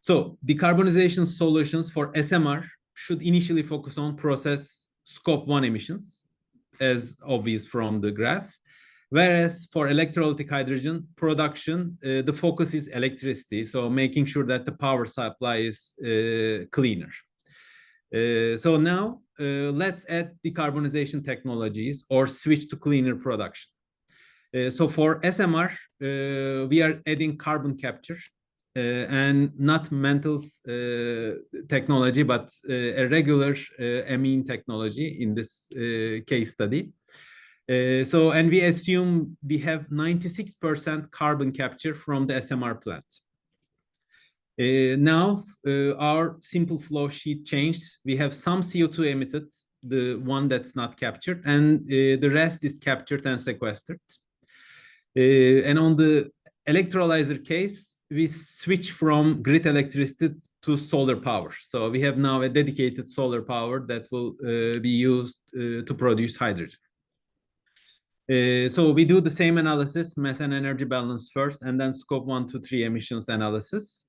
So decarbonization solutions for SMR should initially focus on process scope 1 emissions, as obvious from the graph. Whereas for electrolytic hydrogen production, the focus is electricity, so making sure that the power supply is cleaner. So now let's add decarbonization technologies or switch to cleaner production. So for SMR, we are adding carbon capture and not Mantel's technology, but a regular amine technology in this case study. And we assume we have 96% carbon capture from the SMR plant. Now, our simple flow sheet changed. We have some CO2 emitted, the one that's not captured, and the rest is captured and sequestered. And on the electrolyzer case, we switch from grid electricity to solar power. So we have now a dedicated solar power that will be used to produce hydrogen. So we do the same analysis, mass and energy balance first, and then scope 1 to 3 emissions analysis.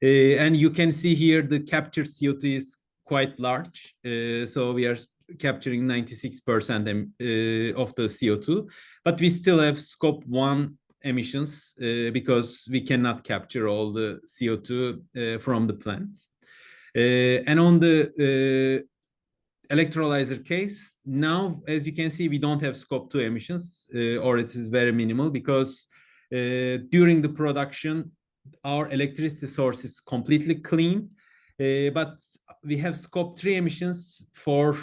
And you can see here the captured CO2 is quite large. So we are capturing 96% of the CO2, but we still have scope 1 emissions because we cannot capture all the CO2 from the plant. And on the electrolyzer case, now, as you can see, we don't have scope 2 emissions, or it is very minimal because during the production, our electricity source is completely clean, but we have scope 3 emissions for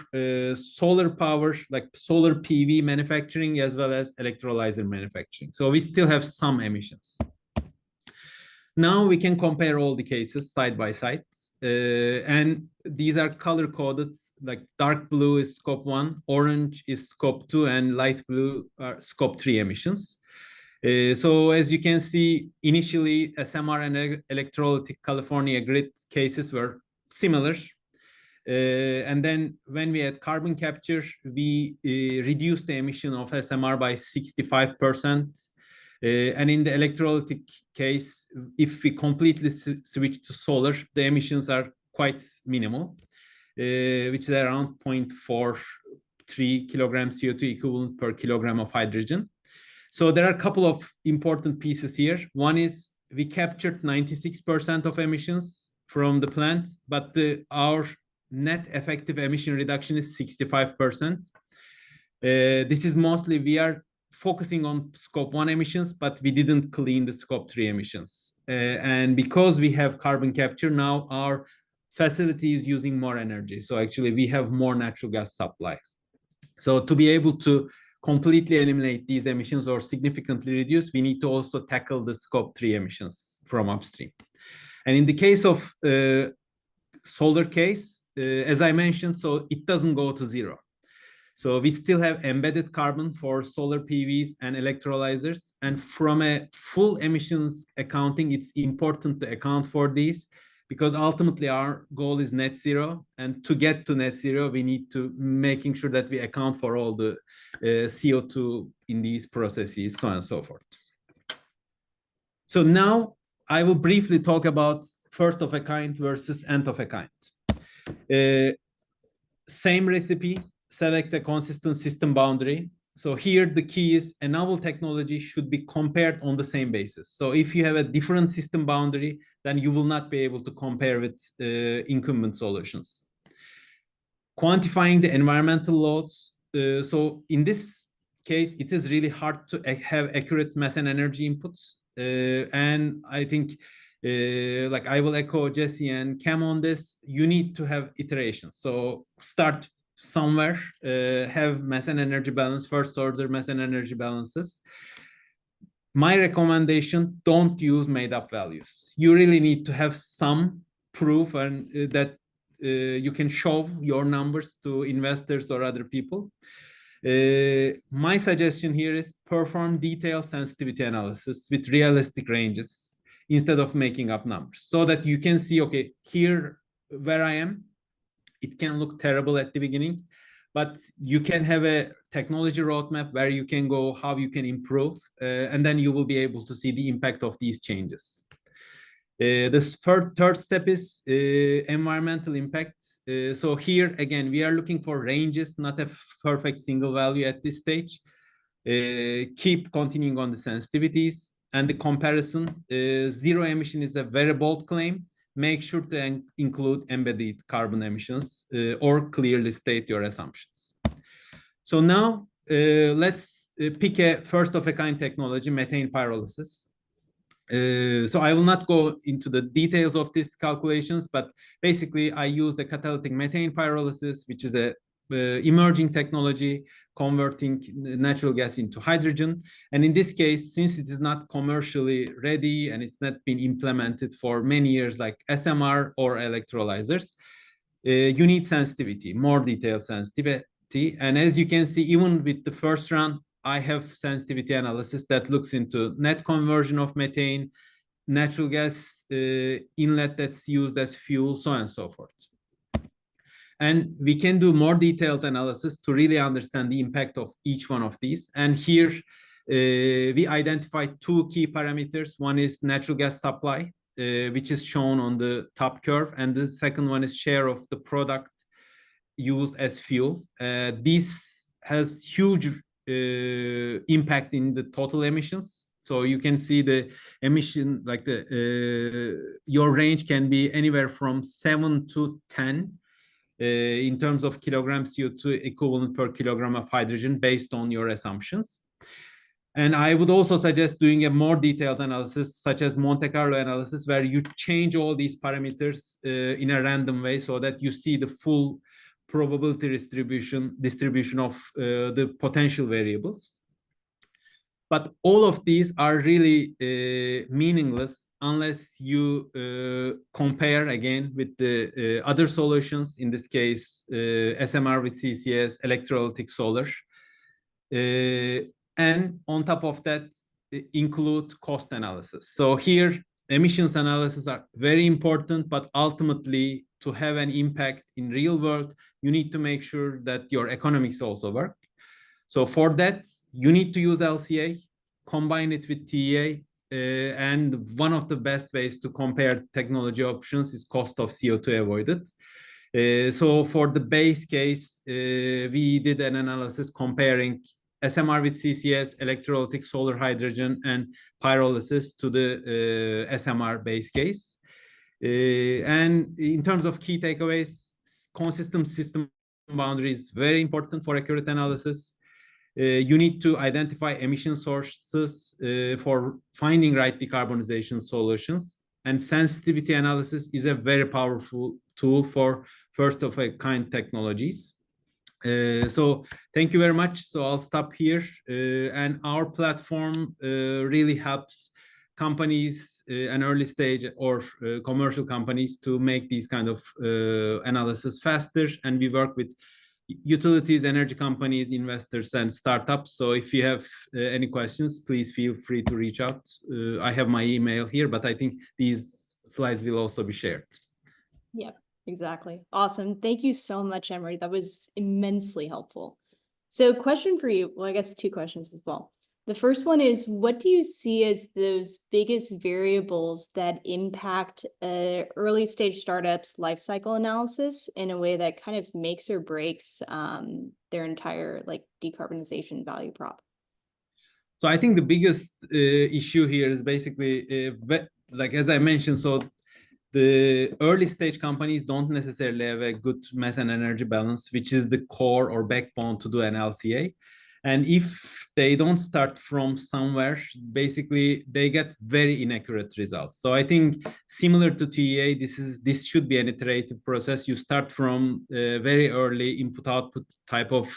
solar power, like solar PV manufacturing, as well as electrolyzer manufacturing. So we still have some emissions. Now we can compare all the cases side by side. And these are color coded, like dark blue is scope 1, orange is scope 2, and light blue are scope 3 emissions. So as you can see, initially SMR and electrolytic California grid cases were similar. And then when we had carbon capture, we reduced the emission of SMR by 65%. And in the electrolytic case, if we completely switch to solar, the emissions are quite minimal, which is around 0.43 kilograms CO2 equivalent per kilogram of hydrogen. So there are a couple of important pieces here. One is we captured 96% of emissions from the plant, but our net effective emission reduction is 65%. This is mostly we are focusing on scope 1 emissions, but we didn't clean the scope 3 emissions. And because we have carbon capture now, our facility is using more energy. So actually we have more natural gas supply. So to be able to completely eliminate these emissions or significantly reduce, we need to also tackle the scope 3 emissions from upstream. And in the case of solar case, as I mentioned, so it doesn't go to zero. So we still have embedded carbon for solar PVs and electrolyzers. And from a full emissions accounting, it's important to account for these because ultimately our goal is net zero. And to get to net zero, we need to making sure that we account for all the CO2 in these processes, so on and so forth. So now I will briefly talk about first of a kind versus nth of a kind. Same recipe. Select a consistent system boundary. So here the key is a novel technology should be compared on the same basis. So if you have a different system boundary, then you will not be able to compare with incumbent solutions. Quantifying the environmental loads. So in this case, it is really hard to have accurate mass and energy inputs. And I think like I will echo Jesse and Cam on this, you need to have iterations. So start somewhere, have mass and energy balance, first order mass and energy balances. My recommendation, don't use made up values. You really need to have some proof and that you can show your numbers to investors or other people. My suggestion here is perform detailed sensitivity analysis with realistic ranges instead of making up numbers so that you can see, okay, here where I am, it can look terrible at the beginning, but you can have a technology roadmap where you can go, how you can improve, and then you will be able to see the impact of these changes. The third step is environmental impact. So here, again, we are looking for ranges, not a perfect single value at this stage. Keep continuing on the sensitivities and the comparison. Zero emission is a very bold claim. Make sure to include embedded carbon emissions or clearly state your assumptions. So now let's pick a first of a kind technology, methane pyrolysis. So I will not go into the details of these calculations, but basically I use the catalytic methane pyrolysis, which is a emerging technology converting natural gas into hydrogen. And in this case, since it is not commercially ready and it's not been implemented for many years like SMR or electrolyzers, you need sensitivity, more detailed sensitivity. And as you can see, even with the first run, I have sensitivity analysis that looks into net conversion of methane, natural gas inlet that's used as fuel, so on and so forth. And we can do more detailed analysis to really understand the impact of each one of these. And here we identified two key parameters. One is natural gas supply, which is shown on the top curve. And the second one is share of the product used as fuel. This has huge impact in the total emissions. So you can see the emission, like your range can be anywhere from 7 to 10 in terms of kilograms CO2 equivalent per kilogram of hydrogen based on your assumptions. And I would also suggest doing a more detailed analysis, such as Monte Carlo analysis, where you change all these parameters in a random way so that you see the full probability distribution of the potential variables. But all of these are really meaningless unless you compare again with the other solutions, in this case, SMR with CCS, electrolytic solar. And on top of that, include cost analysis. So here, emissions analysis are very important, but ultimately to have an impact in real world, you need to make sure that your economics also work. So for that, you need to use LCA, combine it with TEA, and one of the best ways to compare technology options is cost of CO2 avoided. So for the base case, we did an analysis comparing SMR with CCS, electrolytic solar hydrogen, and pyrolysis to the SMR base case. And in terms of key takeaways, consistent system boundary is very important for accurate analysis. You need to identify emission sources for finding right decarbonization solutions. And sensitivity analysis is a very powerful tool for first of a kind technologies. So thank you very much. So I'll stop here. And our platform really helps companies and early stage or commercial companies to make these kind of analysis faster. And we work with utilities, energy companies, investors, and startups. So if you have any questions, please feel free to reach out. I have my email here, but I think these slides will also be shared. Yeah, exactly. Awesome. Thank you so much, Emre. That was immensely helpful. So question for you, well, I guess two questions as well. The first one is, what do you see as those biggest variables that impact early stage startups' life cycle analysis in a way that kind of makes or breaks their entire like decarbonization value prop? So I think the biggest issue here is basically, like as I mentioned, so the early stage companies don't necessarily have a good mass and energy balance, which is the core or backbone to do an LCA. And if they don't start from somewhere, basically they get very inaccurate results. So I think similar to TEA, this should be an iterative process. You start from very early input output type of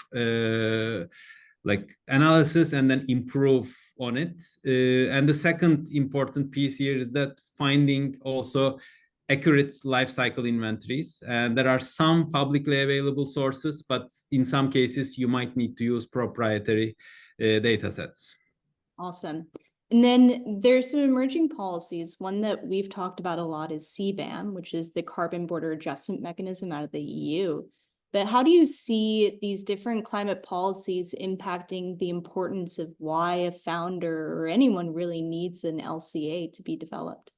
like analysis and then improve on it. And the second important piece here is that finding also accurate life cycle inventories. And there are some publicly available sources, but in some cases you might need to use proprietary data sets. Awesome. And then there's some emerging policies. One that we've talked about a lot is CBAM, which is the Carbon Border Adjustment Mechanism out of the EU. But how do you see these different climate policies impacting the importance of why a founder or anyone really needs an LCA to be developed?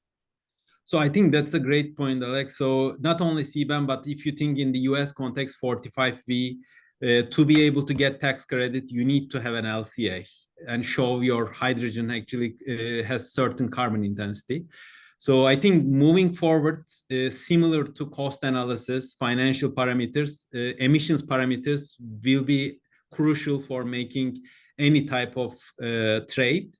So I think that's a great point, Alex. So not only CBAM, but if you think in the US context, 45V, to be able to get tax credit, you need to have an LCA and show your hydrogen actually has certain carbon intensity. So I think moving forward, similar to cost analysis, financial parameters, emissions parameters will be crucial for making any type of trade.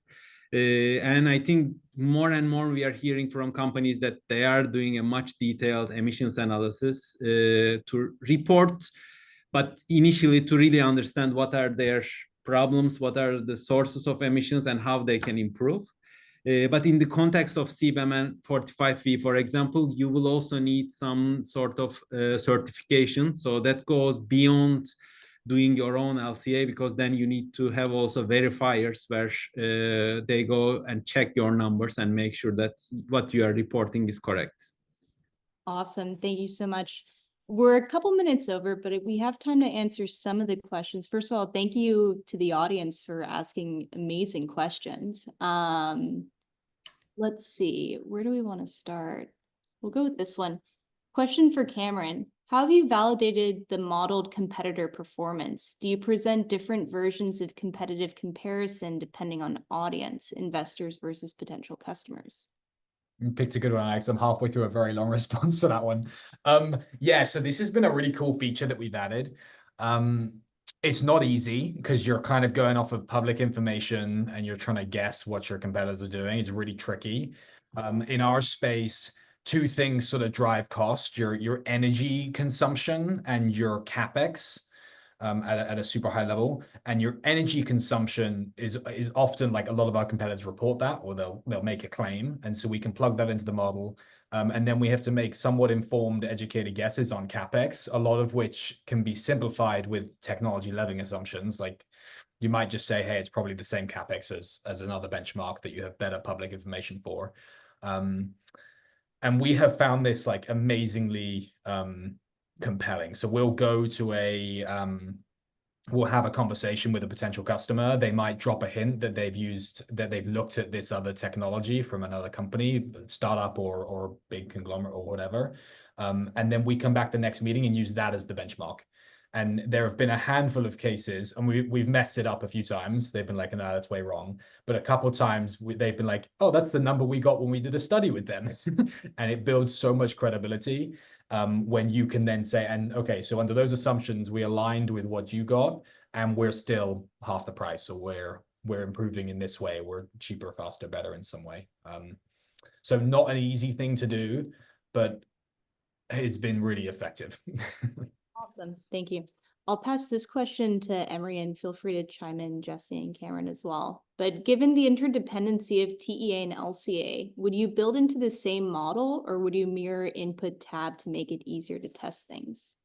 And I think more and more we are hearing from companies that they are doing a much detailed emissions analysis to report, but initially to really understand what are their problems, what are the sources of emissions, and how they can improve. But in the context of CBAM and 45V, for example, you will also need some sort of certification. So that goes beyond doing your own LCA, because then you need to have also verifiers where they go and check your numbers and make sure that what you are reporting is correct. Awesome. Thank you so much. We're a couple minutes over, but we have time to answer some of the questions. First of all, thank you to the audience for asking amazing questions. Let's see, where do we want to start? We'll go with this one. Question for Cameron. How have you validated the modeled competitor performance? Do you present different versions of competitive comparison depending on audience, investors versus potential customers? You picked a good one, Alex. I'm halfway through a very long response to that one. Yeah, so this has been a really cool feature that we've added. It's not easy because you're kind of going off of public information and you're trying to guess what your competitors are doing. It's really tricky. In our space, two things sort of drive cost: your energy consumption and your capex at a super high level. And your energy consumption is often, like, a lot of our competitors report that, or they'll make a claim, and so we can plug that into the model. And then we have to make somewhat informed, educated guesses on capex, a lot of which can be simplified with technology leveling assumptions. Like, you might just say, hey, it's probably the same capex as another benchmark that you have better public information for. And we have found this like amazingly compelling. So we'll go to will have a conversation with a potential customer. They might drop a hint that they've looked at this other technology from another company, startup or big conglomerate or whatever. And then we come back the next meeting and use that as the benchmark. And there have been a handful of cases, and we've messed it up a few times. They've been like, no, that's way wrong. But a couple of times they've been like, oh, that's the number we got when we did a study with them. And it builds so much credibility when you can then say, and okay, so under those assumptions, we aligned with what you got, and we're still half the price. So we're improving in this way. We're cheaper, faster, better in some way. So not an easy thing to do, but it's been really effective. Awesome. Thank you. I'll pass this question to Emre, and feel free to chime in, Jesse and Cameron, as well. But given the interdependency of TEA and LCA, would you build into the same model, or would you mirror input tab to make it easier to test things?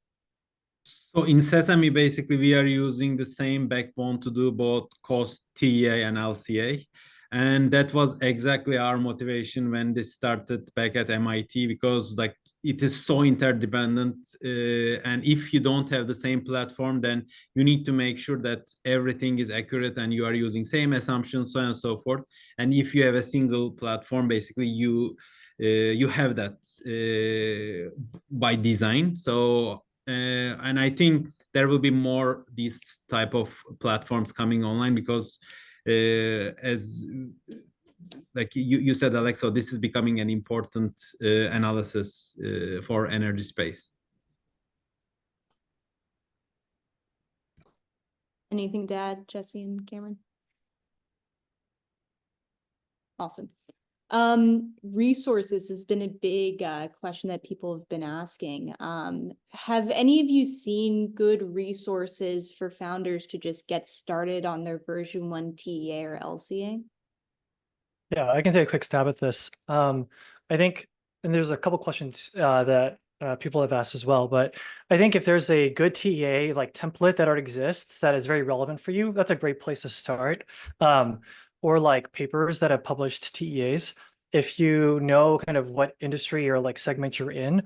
So in Sesame, basically, we are using the same backbone to do both cost, TEA, and LCA. And that was exactly our motivation when this started back at MIT, because like it is so interdependent. And if you don't have the same platform, then you need to make sure that everything is accurate and you are using same assumptions, so on and so forth. And if you have a single platform, basically you have that by design. So and I think there will be more these type of platforms coming online, because as like you said, Alex, so this is becoming an important analysis for energy space. Anything to add, Jesse and Cameron? Awesome. Resources has been a big question that people have been asking. Have any of you seen good resources for founders to just get started on their version 1 TEA or LCA? Yeah, I can take a quick stab at this. I think, and there's a couple questions that people have asked as well, but I think if there's a good TEA like template that already exists that is very relevant for you, that's a great place to start. Or like papers that have published TEAs. If you know kind of what industry or like segment you're in,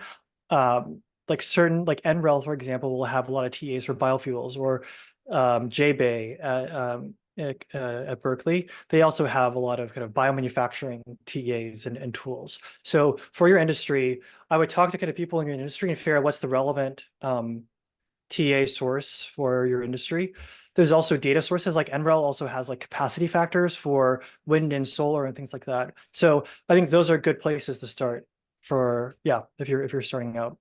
like certain, like NREL, for example, will have a lot of TEAs for biofuels, or JBay at Berkeley. They also have a lot of kind of biomanufacturing TEAs and tools. So for your industry, I would talk to kind of people in your industry and figure out what's the relevant TEA source for your industry. There's also data sources, like NREL also has like capacity factors for wind and solar and things like that. So I think those are good places to start for, yeah, if you're starting out.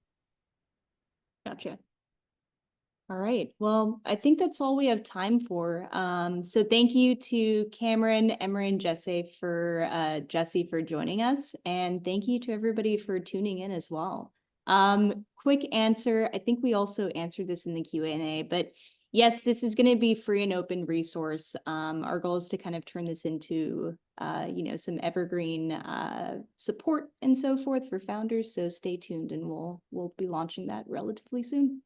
Gotcha. All right. Well, I think that's all we have time for. So thank you to Cameron, Emre, and Jesse for joining us. And thank you to everybody for tuning in as well. Quick answer. I think we also answered this in the Q&A, but yes, this is going to be free and open resource. Our goal is to kind of turn this into, some evergreen support and so forth for founders. So stay tuned, and we'll be launching that relatively soon.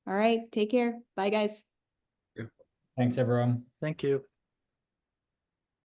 All right, take care. Bye, guys. Thanks, everyone. Thank you.